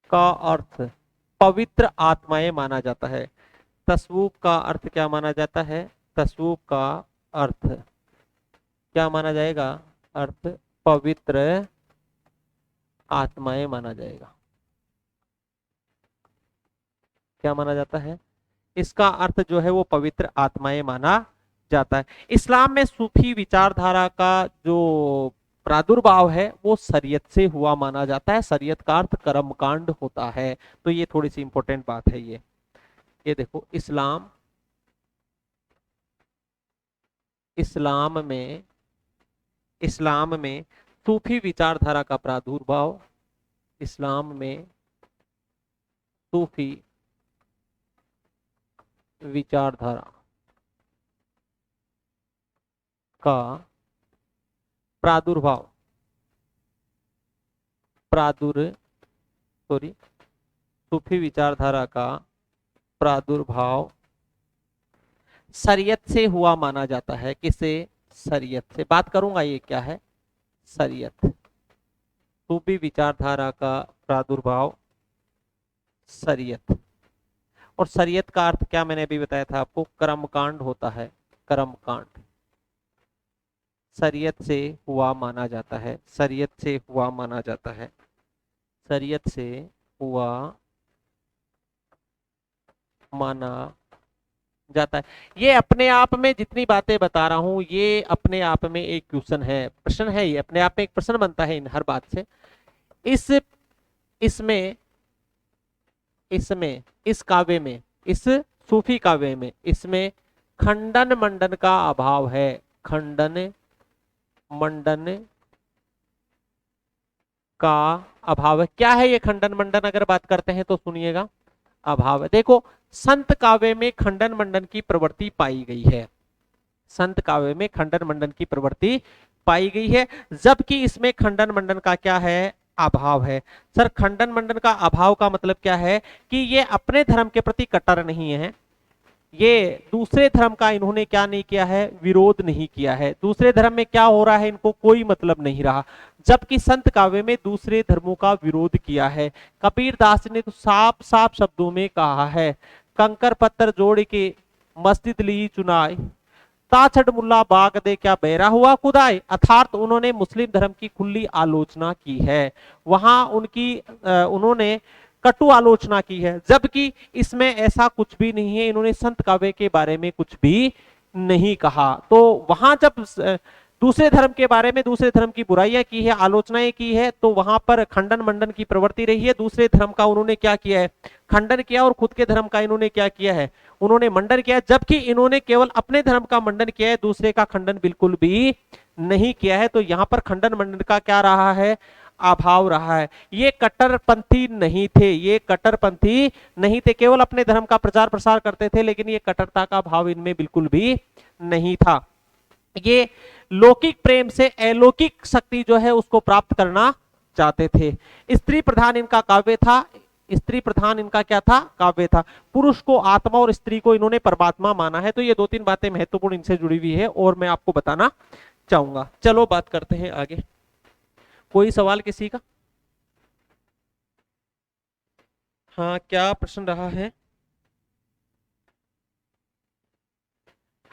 का अर्थ पवित्र आत्माएं माना जाता है। तसव्वुफ का अर्थ क्या माना जाता है? तसव्वुफ का अर्थ क्या माना जाएगा? अर्थ पवित्र आत्माएं माना जाएगा। क्या माना जाता है? इसका अर्थ जो है वो पवित्र आत्माएं माना जाता है। इस्लाम में सूफी विचारधारा का जो प्रादुर्भाव है वो शरीयत से हुआ माना जाता है। शरीयत का अर्थ कर्मकांड होता है। तो ये थोड़ी सी इंपॉर्टेंट बात है। ये देखो, इस्लाम में सूफी विचारधारा का प्रादुर्भाव, इस्लाम में सूफी विचारधारा का सूफी विचारधारा का प्रादुर्भाव शरीयत से हुआ माना जाता है। किसे? शरीयत से। बात करूंगा ये क्या है? शरीयत। सूफी विचारधारा का प्रादुर्भाव शरीयत। और शरीयत का अर्थ क्या मैंने अभी बताया था आपको? कर्मकांड होता है। कर्मकांड शरीयत से हुआ माना जाता है। शरीयत से हुआ माना जाता है। शरीयत से हुआ माना जाता है। ये अपने आप में जितनी बातें बता रहा हूं ये अपने आप में एक क्वेश्चन है, प्रश्न है। ये अपने आप में एक प्रश्न बनता है इन हर बात से। इस काव्य में, इस सूफी काव्य में, इसमें खंडन मंडन का अभाव है। खंडन मंडन का अभाव है। क्या है ये खंडन मंडन? अगर बात करते हैं तो सुनिएगा, अभाव है। देखो, संत काव्य में खंडन मंडन की प्रवृत्ति पाई गई है। संत काव्य में खंडन मंडन की प्रवृत्ति पाई गई है, जबकि इसमें खंडन मंडन का क्या है? अभाव है। सर, खंडन मंडन का अभाव का मतलब क्या है? कि ये अपने धर्म के प्रति कट्टर नहीं है, ये दूसरे धर्म का इन्होंने क्या नहीं किया है? विरोध नहीं किया है। दूसरे धर्म में क्या हो रहा है इनको कोई मतलब नहीं रहा, जबकि संत काव्य में दूसरे धर्मों का विरोध किया है। कबीर दास ने तो साफ साफ शब्दों में कहा है, कंकर पत्थर जोड़ के मस्जिद ली चुनाए, ताछड़ मुल्ला बाग दे क्या बहरा हुआ खुदाई। अर्थात उन्होंने मुस्लिम धर्म की खुली आलोचना की है। वहां उन्होंने कटु आलोचना की है, जबकि इसमें ऐसा कुछ भी नहीं है। इन्होंने संत काव्य के बारे में कुछ भी नहीं कहा। तो वहां जब दूसरे धर्म के बारे में, दूसरे धर्म की बुराइयां की है, आलोचनाएं की है, तो वहां पर खंडन मंडन की प्रवृत्ति रही है। दूसरे धर्म का उन्होंने क्या किया है? खंडन किया। और खुद के धर्म का इन्होंने क्या किया है? उन्होंने मंडन किया। जबकि इन्होंने केवल अपने धर्म का मंडन किया है, दूसरे का खंडन बिल्कुल भी नहीं किया है। तो यहाँ पर खंडन मंडन का क्या रहा है? अभाव रहा है। ये कट्टरपंथी नहीं थे, ये कट्टरपंथी नहीं थे, केवल अपने धर्म का प्रचार प्रसार करते थे, लेकिन ये कट्टरता का भाव इनमें बिल्कुल भी नहीं था। ये लौकिक प्रेम से अलौकिक शक्ति जो है उसको प्राप्त करना चाहते थे। स्त्री प्रधान इनका काव्य था। स्त्री प्रधान इनका क्या था, काव्य था। पुरुष को आत्मा और स्त्री को इन्होंने परमात्मा माना है। तो ये दो तीन बातें महत्वपूर्ण इनसे जुड़ी हुई है और मैं आपको बताना चाहूंगा। चलो बात करते हैं आगे। कोई सवाल किसी का? हाँ, क्या प्रश्न रहा है?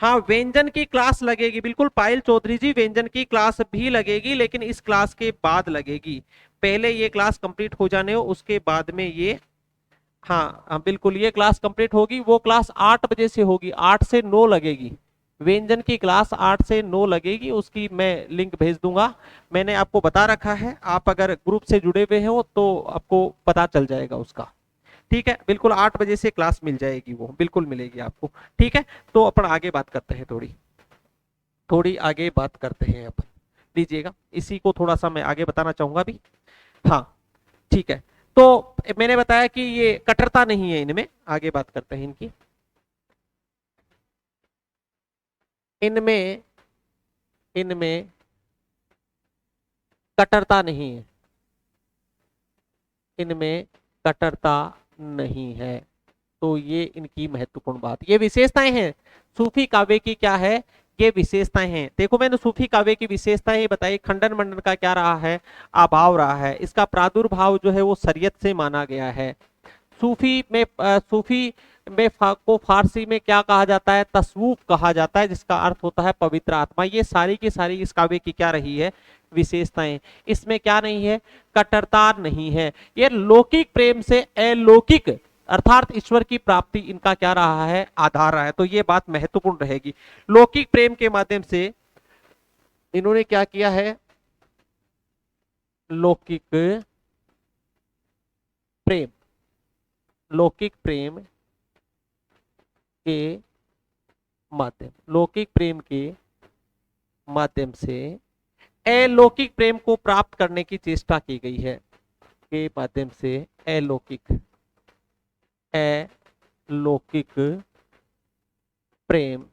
हाँ, व्यंजन की क्लास लगेगी, बिल्कुल पायल चौधरी जी, व्यंजन की क्लास भी लगेगी, लेकिन इस क्लास के बाद लगेगी। पहले ये क्लास कंप्लीट हो जाने हो, उसके बाद में ये, हाँ हाँ बिल्कुल, ये क्लास कंप्लीट होगी। वो क्लास 8 बजे से होगी, 8 से 9 लगेगी। व्यंजन की क्लास 8 से 9 लगेगी, उसकी मैं लिंक भेज दूंगा। मैंने आपको बता रखा है, आप अगर ग्रुप से जुड़े हुए हो तो आपको पता चल जाएगा उसका। ठीक है, बिल्कुल 8 बजे से क्लास मिल जाएगी, वो बिल्कुल मिलेगी आपको। ठीक है, तो अपन आगे बात करते हैं, थोड़ी थोड़ी आगे बात करते हैं अपन। लीजिएगा, इसी को थोड़ा सा मैं आगे बताना चाहूंगा अभी। हाँ, ठीक है। तो मैंने बताया कि ये कट्टरता नहीं है इनमें, आगे बात करते हैं इनकी। इनमें इनमें कट्टरता नहीं है, इनमें कट्टरता नहीं है। तो ये इनकी महत्वपूर्ण बात, ये विशेषताएं हैं सूफी काव्य की। क्या है? ये विशेषताएं हैं। देखो, मैंने सूफी काव्य की विशेषताएं बताई। खंडन मंडन का क्या रहा है, अभाव रहा है। इसका प्रादुर्भाव जो है वो शरीयत से माना गया है। सूफी में को फारसी में क्या कहा जाता है, तस्वूफ कहा जाता है, जिसका अर्थ होता है पवित्र आत्मा। ये सारी की सारी इस काव्य की क्या रही है, विशेषताएं। इसमें क्या नहीं है, कट्टरता नहीं है। ये लौकिक प्रेम से अलौकिक अर्थात ईश्वर की प्राप्ति इनका क्या रहा है, आधार रहा है। तो ये बात महत्वपूर्ण रहेगी। लौकिक प्रेम के माध्यम से इन्होंने क्या किया है, लौकिक प्रेम, लौकिक प्रेम के लौकिक प्रेम के माध्यम से अलौकिक प्रेम को प्राप्त करने की चेष्टा की गई है। के माध्यम से अलौकिक अलौकिक प्रेम,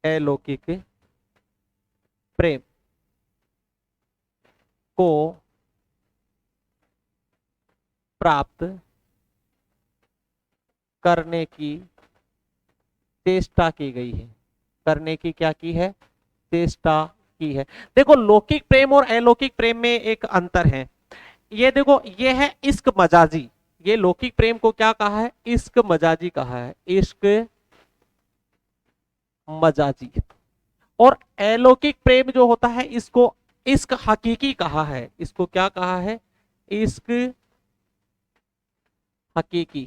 अलौकिक प्रेम को प्राप्त करने की चेष्टा की गई है। करने की क्या की है, चेष्टा की है। देखो, लौकिक प्रेम और अलौकिक प्रेम में एक अंतर है। ये देखो, ये है इश्क मजाजी। ये लौकिक प्रेम को क्या कहा है, इश्क मजाजी कहा है, इश्क मजाजी। और अलौकिक प्रेम जो होता है, इसको इश्क हकीकी कहा है। इसको क्या कहा है, इश्क हकीकी।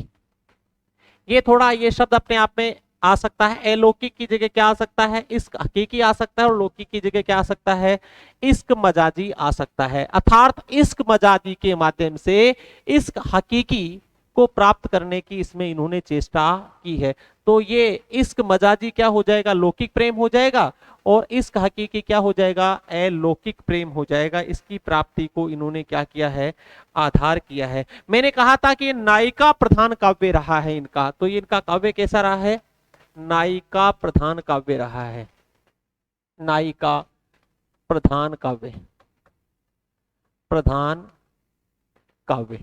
ये थोड़ा, ये शब्द अपने आप में आ सकता है। अलौकिक की जगह क्या आ सकता है, इश्क हकीकी आ सकता है, और लौकिक की जगह क्या आ सकता है, इश्क मजाजी आ सकता है। अर्थात इश्क मजाजी के माध्यम से इश्क हकीकी को प्राप्त करने की इसमें इन्होंने चेष्टा की है। तो ये इश्क मजाजी क्या हो जाएगा, लौकिक प्रेम हो जाएगा, और इश्क हकीकी क्या हो जाएगा, अलौकिक प्रेम हो जाएगा। इसकी प्राप्ति को इन्होंने क्या किया है, आधार किया है। मैंने कहा था कि नायिका प्रधान काव्य रहा है इनका। तो ये इनका काव्य कैसा रहा है, नायिका प्रधान काव्य रहा है। नायिका प्रधान काव्य, प्रधान काव्य,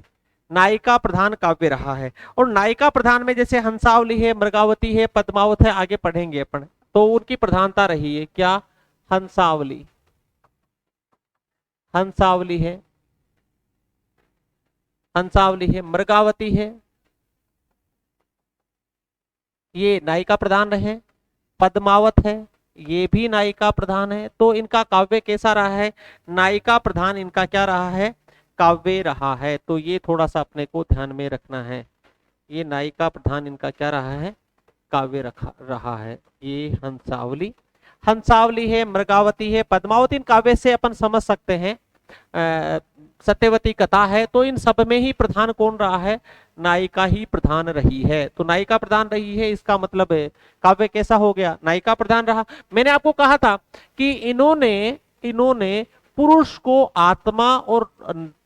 नायिका प्रधान काव्य रहा है। और नायिका प्रधान में जैसे हंसावली है, मृगावती है, पद्मावत है, आगे पढ़ेंगे अपन, तो उनकी प्रधानता रही है। क्या, हंसावली, हंसावली है, हंसावली है, मृगावती है, ये नायिका प्रधान रहे। पद्मावत है, ये भी नायिका प्रधान है। तो इनका काव्य कैसा रहा है, नायिका प्रधान इनका क्या रहा है, काव्य रहा है। तो ये थोड़ा सा अपने को ध्यान में रखना है। ये नायिका प्रधान इनका क्या रहा है, काव्य रहा है। ये हंसावली, हंसावली है, मृगावती है, पद्मावती। इन काव्य से अपन समझ सकते हैं सत्यवती कथा है। तो इन सब में ही प्रधान कौन रहा है, नायिका ही प्रधान रही है। तो नायिका प्रधान रही है, इसका मतलब है काव्य कैसा हो गया, नायिका प्रधान रहा। मैंने आपको कहा था कि इन्होंने इन्होंने पुरुष को आत्मा और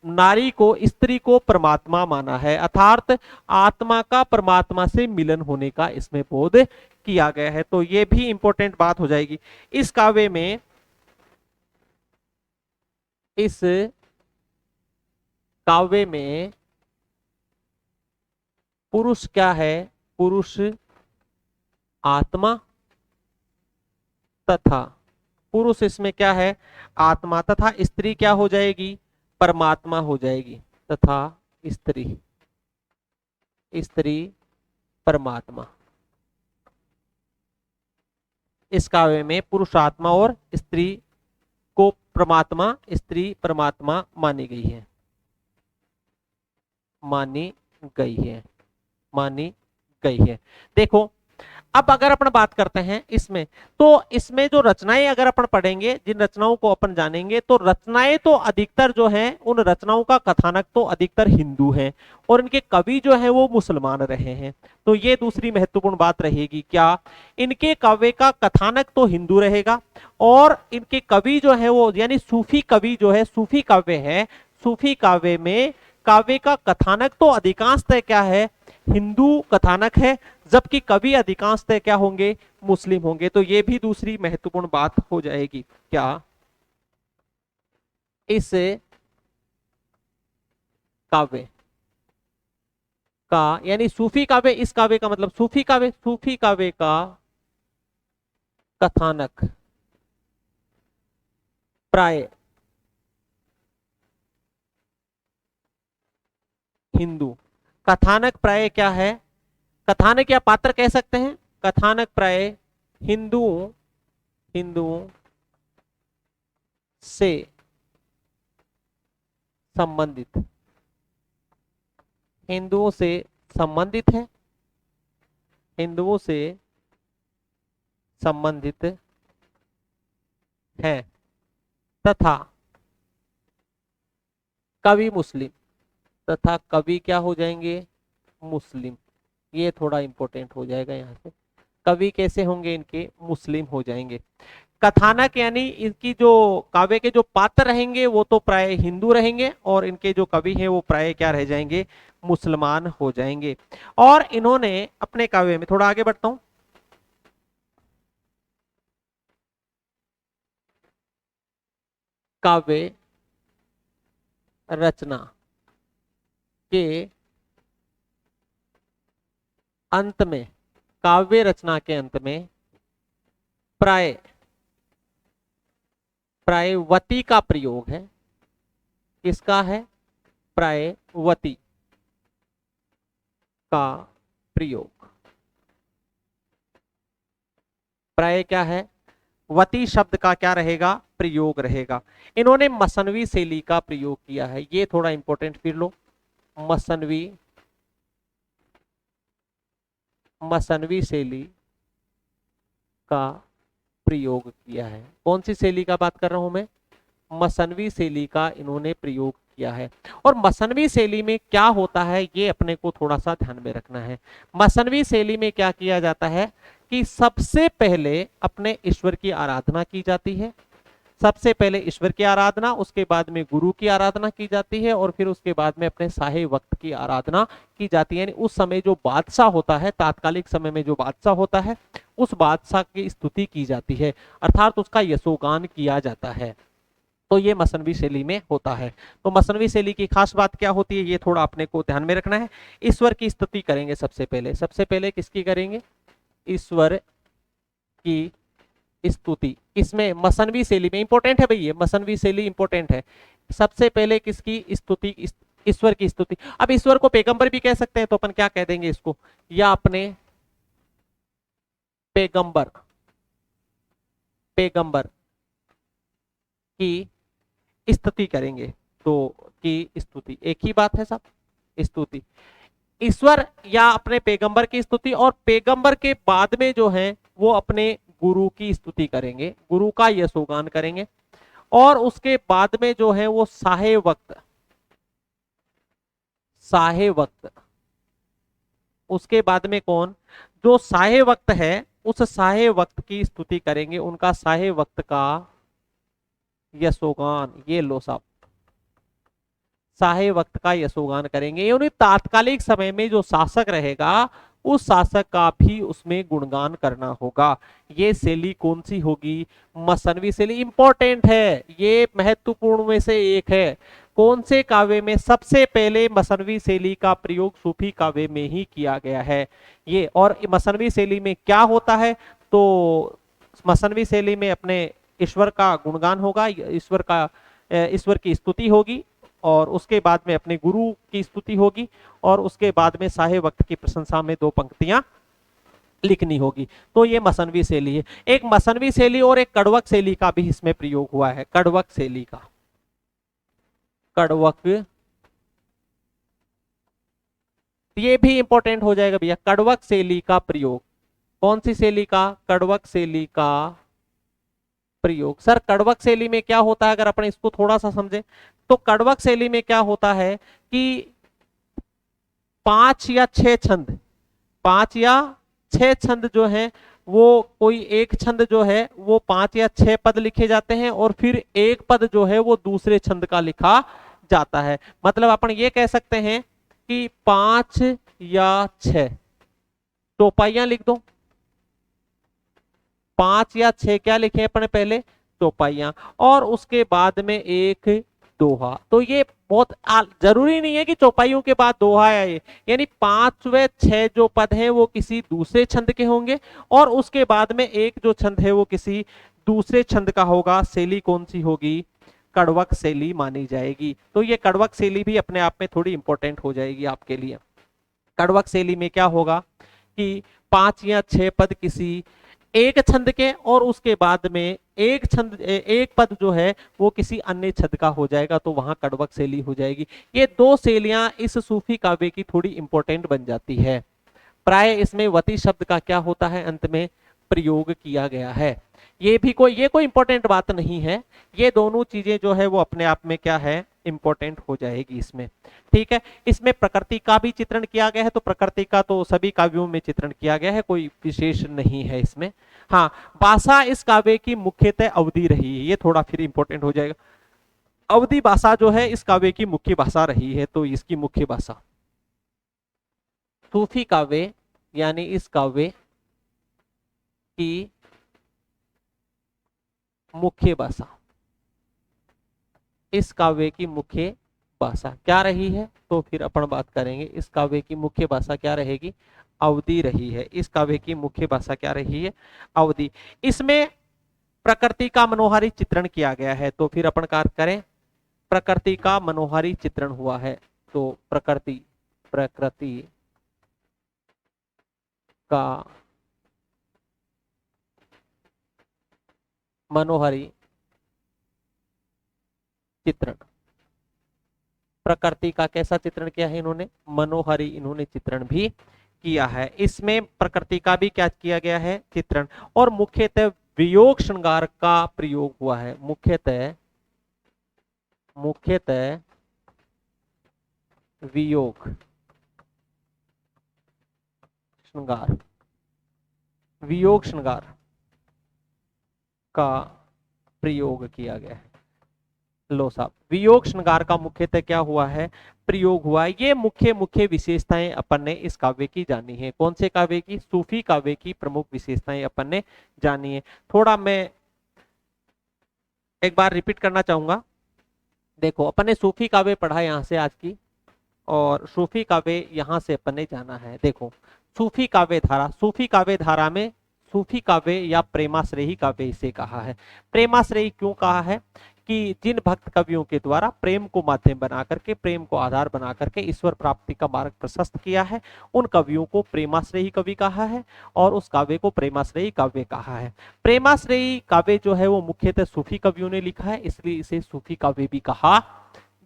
नारी को, स्त्री को परमात्मा माना है। अर्थात आत्मा का परमात्मा से मिलन होने का इसमें बोध किया गया है। तो ये भी इंपॉर्टेंट बात हो जाएगी इस काव्य में। इस काव्य में पुरुष क्या है, पुरुष आत्मा तथा, पुरुष इसमें क्या है, आत्मा, तथा स्त्री क्या हो जाएगी, परमात्मा हो जाएगी, तथा स्त्री, स्त्री परमात्मा। इस काव्य में पुरुष आत्मा और स्त्री को परमात्मा, स्त्री परमात्मा मानी गई है, मानी गई है, मानी गई है। देखो अब अगर अपन बात करते हैं इसमें, तो इसमें जो रचनाएं अगर अपन पढ़ेंगे, जिन रचनाओं को अपन जानेंगे, तो रचनाएं तो अधिकतर जो हैं, उन रचनाओं का कथानक तो अधिकतर हिंदू हैं और इनके कवि जो हैं वो मुसलमान रहे हैं। तो ये दूसरी महत्वपूर्ण बात रहेगी, क्या इनके काव्य का कथानक तो हिंदू रहेगा और इनके कवि जो है वो यानी सूफी कवि जो है, सूफी काव्य है, सूफी काव्य में काव्य का कथानक तो अधिकांशतः क्या है, हिंदू कथानक है, जबकि कवि अधिकांशतः क्या होंगे, मुस्लिम होंगे। तो ये भी दूसरी महत्वपूर्ण बात हो जाएगी, क्या इस काव्य का यानी सूफी काव्य, इस काव्य का मतलब सूफी काव्य, सूफी काव्य का कथानक प्राय हिंदू, कथानक प्राय क्या है, कथानक या पात्र कह सकते हैं, कथानक प्राय हिंदुओं, हिंदुओं से संबंधित, हिंदुओं से संबंधित है, हिंदुओं से संबंधित है, तथा कवि मुस्लिम, तथा कवि क्या हो जाएंगे, मुस्लिम। ये थोड़ा इंपॉर्टेंट हो जाएगा यहाँ से, कवि कैसे होंगे इनके, मुस्लिम हो जाएंगे। कथानक यानी इनकी जो काव्य के जो पात्र रहेंगे वो तो प्राय हिंदू रहेंगे और इनके जो कवि हैं वो प्राय क्या रह जाएंगे, मुसलमान हो जाएंगे। और इन्होंने अपने काव्य में, थोड़ा आगे बढ़ता हूं, काव्य रचना के अंत में, काव्य रचना के अंत में प्राय, प्रायवती का प्रयोग है, किसका है, प्रायवती का प्रयोग, प्राय क्या है, वती शब्द का क्या रहेगा, प्रयोग रहेगा। इन्होंने मसनवी शैली का प्रयोग किया है, ये थोड़ा इंपॉर्टेंट फिर लो, मसनवी, मसनवी शैली का प्रयोग किया है। कौन सी शैली का बात कर रहा हूं मैं, मसनवी शैली का इन्होंने प्रयोग किया है। और मसनवी शैली में क्या होता है ये अपने को थोड़ा सा ध्यान में रखना है। मसनवी शैली में क्या किया जाता है कि सबसे पहले अपने ईश्वर की आराधना की जाती है, सबसे पहले ईश्वर की आराधना, उसके बाद में गुरु की आराधना की जाती है और फिर उसके बाद में अपने साहे वक्त की आराधना की जाती है। यानी उस समय जो बादशाह होता है, तात्कालिक समय में जो बादशाह होता है, उस बादशाह की स्तुति की जाती है, अर्थात उसका यशोगान किया जाता है। तो ये मसनवी शैली में होता है। तो मसनवी शैली की खास बात क्या होती है ये थोड़ा अपने को ध्यान में रखना है। ईश्वर की स्तुति करेंगे सबसे पहले, सबसे पहले किसकी करेंगे, ईश्वर की स्तुति। इसमें मसनवी शैली में इंपॉर्टेंट है भाई, ये मसनवी शैली इंपॉर्टेंट है। सबसे पहले किसकी स्तुति, ईश्वर की स्तुति। अब ईश्वर को पैगंबर भी कह सकते हैं, तो अपन क्या कह देंगे इसको, या अपने पैगंबर, पैगंबर की स्तुति करेंगे। तो की स्तुति एक ही बात है सब, स्तुति, ईश्वर या अपने पैगंबर की स्तुति, और पैगंबर के बाद में जो है वो अपने गुरु की स्तुति करेंगे, गुरु का यशोगान करेंगे। और उसके बाद में जो है वो साहे वक्त, साहे वक्त, उसके बाद में कौन, जो साहे वक्त है उस साहे वक्त की स्तुति करेंगे, उनका साहे वक्त का यशोगान, ये लो साहब, साहे वक्त का यशोगान करेंगे। उन्हें तात्कालिक समय में जो शासक रहेगा उस शासक का भी उसमें गुणगान करना होगा। ये शैली कौन सी होगी, मसनवी शैली। इंपॉर्टेंट है, ये महत्वपूर्ण में से एक है। कौन से काव्य में सबसे पहले मसनवी शैली का प्रयोग सूफी काव्य में ही किया गया है? ये और मसनवी शैली में क्या होता है? तो मसनवी शैली में अपने ईश्वर का गुणगान होगा, ईश्वर की स्तुति होगी, और उसके बाद में अपने गुरु की स्तुति होगी, और उसके बाद में साहे वक्त की प्रशंसा में 2 पंक्तियां लिखनी होगी। तो ये मसनवी शैली है। एक मसनवी शैली और एक कड़वक शैली का भी इसमें प्रयोग हुआ है। कड़वक शैली का, कड़वक, ये भी इंपॉर्टेंट हो जाएगा भैया। कड़वक शैली का प्रयोग, कौन सी शैली का? कड़वक शैली का प्रयोग। सर कड़वक शैली में क्या होता है, अगर अपन इसको थोड़ा सा समझे तो कड़वक शैली में क्या होता है कि 5 या 6 छंद, 5 या 6 छंद जो है वो, कोई एक छंद जो है वो 5 या 6 पद लिखे जाते हैं, और फिर एक पद जो है वो दूसरे छंद का लिखा जाता है। मतलब अपन ये कह सकते हैं कि 5 या 6 चौपाइयां लिख दो। 5 या 6 क्या लिखे अपन पहले? चौपाइयां, और उसके बाद में एक दोहा। तो ये बहुत जरूरी नहीं है कि चौपाइयों के बाद दोहा आए, यानी 5 व 6 जो पद हैं वो किसी दूसरे छंद के होंगे, और उसके बाद में एक जो छंद है वो किसी दूसरे छंद का होगा। शैली कौन सी होगी? कड़वक शैली मानी जाएगी। तो ये कड़वक शैली भी अपने आप में थोड़ी इंपॉर्टेंट हो जाएगी आपके लिए। कड़वक शैली में क्या होगा कि 5 या 6 पद किसी एक छंद के, और उसके बाद में एक पद जो है वो किसी अन्य छंद का हो जाएगा, तो वहां कड़वक शैली हो जाएगी। ये 2 शैलियां इस सूफी काव्य की थोड़ी इंपॉर्टेंट बन जाती है। प्राय इसमें वती शब्द का क्या होता है? अंत में प्रयोग किया गया है। ये कोई इंपॉर्टेंट बात नहीं है। ये दोनों चीजें जो है वो अपने आप में क्या है? इंपॉर्टेंट हो जाएगी इसमें। ठीक है, इसमें प्रकृति का भी चित्रण किया गया है, तो प्रकृति का तो सभी काव्यों में चित्रण किया गया है, कोई विशेष नहीं है इसमें। हाँ, भाषा इस काव्य की मुख्यतः अवधि रही है, ये थोड़ा फिर इंपॉर्टेंट हो जाएगा। अवधि भाषा जो है इस काव्य की मुख्य भाषा रही है, तो इसकी मुख्य भाषा सूफी काव्य, यानी इस काव्य की मुख्य भाषा, इस काव्य की मुख्य भाषा क्या रही है? तो फिर अपन बात करेंगे इस काव्य की मुख्य भाषा क्या रहेगी? अवधि रही है। इस काव्य की मुख्य भाषा क्या रही है? अवधि। इसमें प्रकृति का मनोहारी चित्रण किया गया है, तो फिर अपन कार्य करें, प्रकृति का मनोहारी चित्रण हुआ है, तो प्रकृति का मनोहारी चित्रण। प्रकृति का कैसा चित्रण किया है इन्होंने? मनोहारी इन्होंने चित्रण भी किया है। इसमें प्रकृति का भी क्या किया गया है? चित्रण। और मुख्यतः वियोग श्रृंगार का प्रयोग हुआ है। मुख्यतः वियोग श्रृंगार का प्रयोग किया गया है। लो साहब, वियोग श्रृंगार का मुख्यतः क्या हुआ है? प्रयोग हुआ है। ये मुख्य विशेषताएं अपन ने इस काव्य की जानी है। कौन से काव्य की? सूफी काव्य की प्रमुख विशेषताएं अपन ने जानी है। थोड़ा मैं एक बार रिपीट करना चाहूंगा। देखो, अपन ने सूफी काव्य पढ़ा यहाँ से आज की, और सूफी काव्य यहाँ से अपन ने जाना है। देखो, सूफी काव्य धारा में सूफी काव्य या प्रेमाश्रयी काव्य इसे कहा है। प्रेमाश्रयी क्यों कहा है? कि जिन भक्त कवियों के द्वारा प्रेम को माध्यम बना करके, प्रेम को आधार बना करके ईश्वर प्राप्ति का मार्ग प्रशस्त किया है, उन कवियों को प्रेमाश्रयी कवि कहा है, और उस काव्य को प्रेमाश्रयी काव्य कहा है। प्रेमाश्रयी काव्य जो है वो मुख्यतः सूफी कवियों ने लिखा है, इसलिए इसे सूफी काव्य भी कहा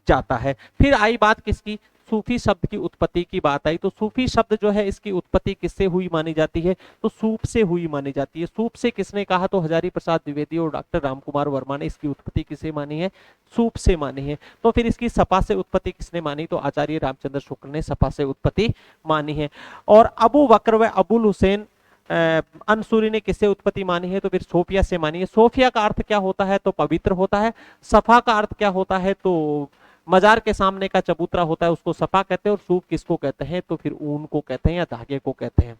जाता है। फिर आई बात किसकी? सूफी शब्द की उत्पत्ति की बात आई। तो सूफी शब्द जो है इसकी उत्पत्ति किससे हुई मानी जाती है? तो सूप से हुई मानी जाती है। सूप से किसने कहा? तो हजारी प्रसाद द्विवेदी और डॉक्टर रामकुमार वर्मा ने इसकी उत्पत्ति किससे मानी है? सूप से मानी है। तो फिर इसकी सपा से उत्पत्ति किसने मानी? तो आचार्य रामचंद्र शुक्ल ने सपा से उत्पत्ति मानी है। और अबू बकर व अबुल हुसैन अंसुरी ने किससे उत्पत्ति मानी है? तो फिर सोफिया से मानी है। सोफिया का अर्थ क्या होता है? तो पवित्र होता है। सफा का अर्थ क्या होता है? तो मजार के सामने का चबूतरा होता है, उसको सफा कहते हैं। और सूप किसको कहते हैं? तो फिर ऊन को कहते हैं या धागे को कहते हैं।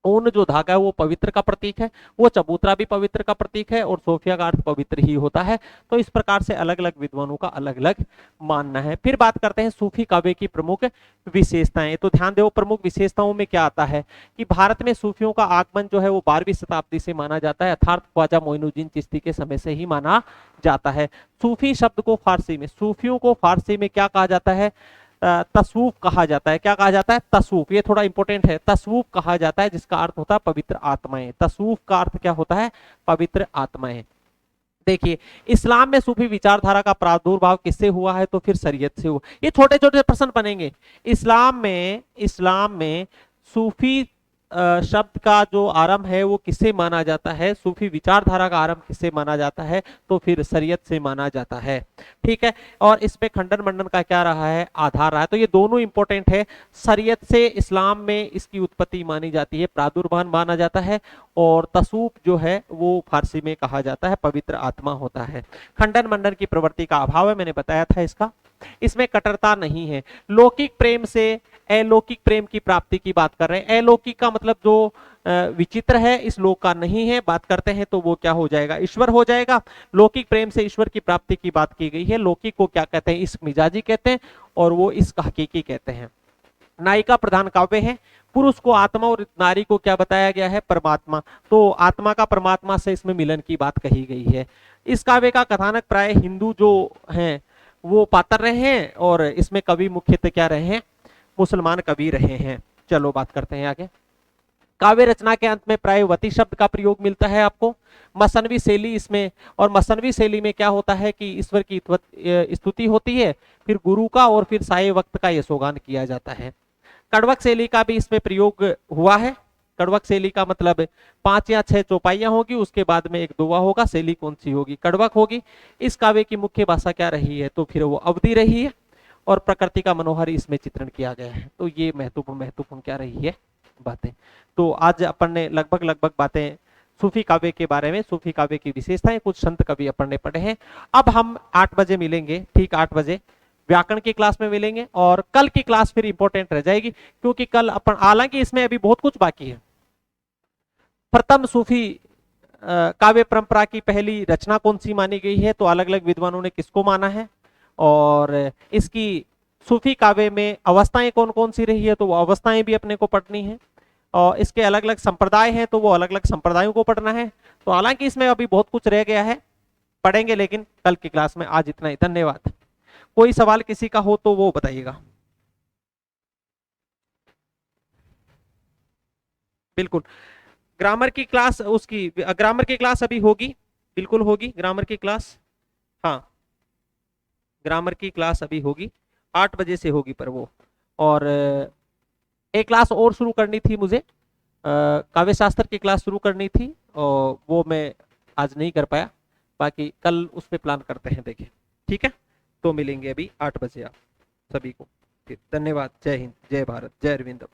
ऊन जो धागा है वो पवित्र का प्रतीक है, वो चबूतरा भी पवित्र का प्रतीक है, और सोफिया का अर्थ पवित्र ही होता है। तो इस प्रकार से अलग अलग विद्वानों का अलग अलग मानना है। फिर बात करते हैं सूफी काव्य की प्रमुख विशेषताएं। तो ध्यान दो, प्रमुख विशेषताओं में क्या आता है कि भारत में सूफियों का आगमन जो है वो 12वीं शताब्दी से माना जाता है, अर्थात ख्वाजा मोइनुद्दीन चिश्ती के समय से ही माना जाता है। सूफी शब्द को फारसी में, सूफियों को फारसी में क्या कहा जाता है? तसूफ कहा जाता है। क्या कहा जाता है? तसूफ। ये थोड़ा इंपॉर्टेंट है। तसूफ कहा जाता है जिसका अर्थ होता है पवित्र आत्माएं। तसूफ का अर्थ क्या होता है? पवित्र आत्माएं। देखिए, इस्लाम में सूफी विचारधारा का प्रादुर्भाव किससे हुआ है? तो फिर शरीयत से हुआ। ये छोटे छोटे प्रश्न बनेंगे। इस्लाम में सूफी शब्द का जो आरंभ है वो किससे माना जाता है? सूफी विचारधारा का आरंभ किससे माना जाता है? तो फिर शरीयत से माना जाता है। ठीक है, और इस पे खंडन मंडन का क्या रहा है? आधार रहा है। तो ये दोनों इंपॉर्टेंट है। शरीयत से इस्लाम में इसकी उत्पत्ति मानी जाती है, प्रादुर्भाव माना जाता है, और तसूफ जो है वो फारसी में कहा जाता है पवित्र आत्मा होता है। खंडन मंडन की प्रवृत्ति का अभाव है, मैंने बताया था इसका। इसमें कट्टरता नहीं है। लौकिक प्रेम से अलौकिक प्रेम की प्राप्ति की बात कर रहे हैं। अलौकिक का मतलब जो विचित्र है, इस लोक का नहीं है, बात करते हैं तो वो क्या हो जाएगा? ईश्वर हो जाएगा। लौकिक प्रेम से ईश्वर की प्राप्ति की बात की गई है। लौकिक को क्या कहते हैं? इश्क मिजाजी कहते हैं, और वो इश्क हकीकी कहते हैं। नायिका प्रधान काव्य है। पुरुष को आत्मा और नारी को क्या बताया गया है? परमात्मा। तो आत्मा का परमात्मा से इसमें मिलन की बात कही गई है। इस काव्य का कथानक प्राय हिंदू जो हैं वो पात्र रहे हैं, और इसमें कवि मुख्यतः क्या रहे हैं? मुसलमान कवि रहे हैं। चलो बात करते हैं आगे। काव्य रचना के अंत में प्राय वती शब्द का प्रयोग मिलता है आपको। मसनवी शैली इसमें, और मसनवी शैली में क्या होता है कि ईश्वर की स्तुति होती है, फिर गुरु का, और फिर साये वक्त का यशोगान किया जाता है। कड़वक शैली का भी इसमें प्रयोग हुआ है। कड़वक शैली का मतलब 5 या 6 चौपाइयां होगी, उसके बाद में एक दोहा होगा। शैली कौन सी होगी? कड़वक होगी। इस काव्य की मुख्य भाषा क्या रही है? तो फिर वो अवधी रही है, और प्रकृति का मनोहर इसमें चित्रण किया गया है। तो ये महत्वपूर्ण क्या रही है? बातें। तो आज अपन ने लगभग बातें सूफी काव्य के बारे में, सूफी काव्य की विशेषताएं, कुछ संत कवि अपन ने पढ़े हैं। अब हम 8 बजे मिलेंगे, ठीक 8 बजे व्याकरण की क्लास में मिलेंगे, और कल की क्लास फिर इंपॉर्टेंट रह जाएगी, क्योंकि कल अपन, हालांकि इसमें अभी बहुत कुछ बाकी है। प्रथम सूफी काव्य परंपरा की पहली रचना कौन सी मानी गई है? तो अलग अलग विद्वानों ने किसको माना है, और इसकी सूफी काव्य में अवस्थाएं कौन कौन सी रही है, तो वो अवस्थाएं भी अपने को पढ़नी है। और इसके अलग अलग संप्रदाय हैं, तो वो अलग अलग संप्रदायों को पढ़ना है। तो हालांकि इसमें अभी बहुत कुछ रह गया है, पढ़ेंगे लेकिन कल की क्लास में। आज इतना ही, धन्यवाद। कोई सवाल किसी का हो तो वो बताइएगा। बिल्कुल। ग्रामर की क्लास, उसकी ग्रामर की क्लास अभी होगी, बिल्कुल होगी ग्रामर की क्लास। हाँ, ग्रामर की क्लास अभी होगी, 8 बजे से होगी पर वो। और एक क्लास और शुरू करनी थी मुझे, काव्य शास्त्र की क्लास शुरू करनी थी, और वो मैं आज नहीं कर पाया। बाकी कल उस पर प्लान करते हैं, देखें। ठीक है, तो मिलेंगे अभी 8 बजे आप सभी को। धन्यवाद। जय हिंद, जय भारत, जय अरविंद।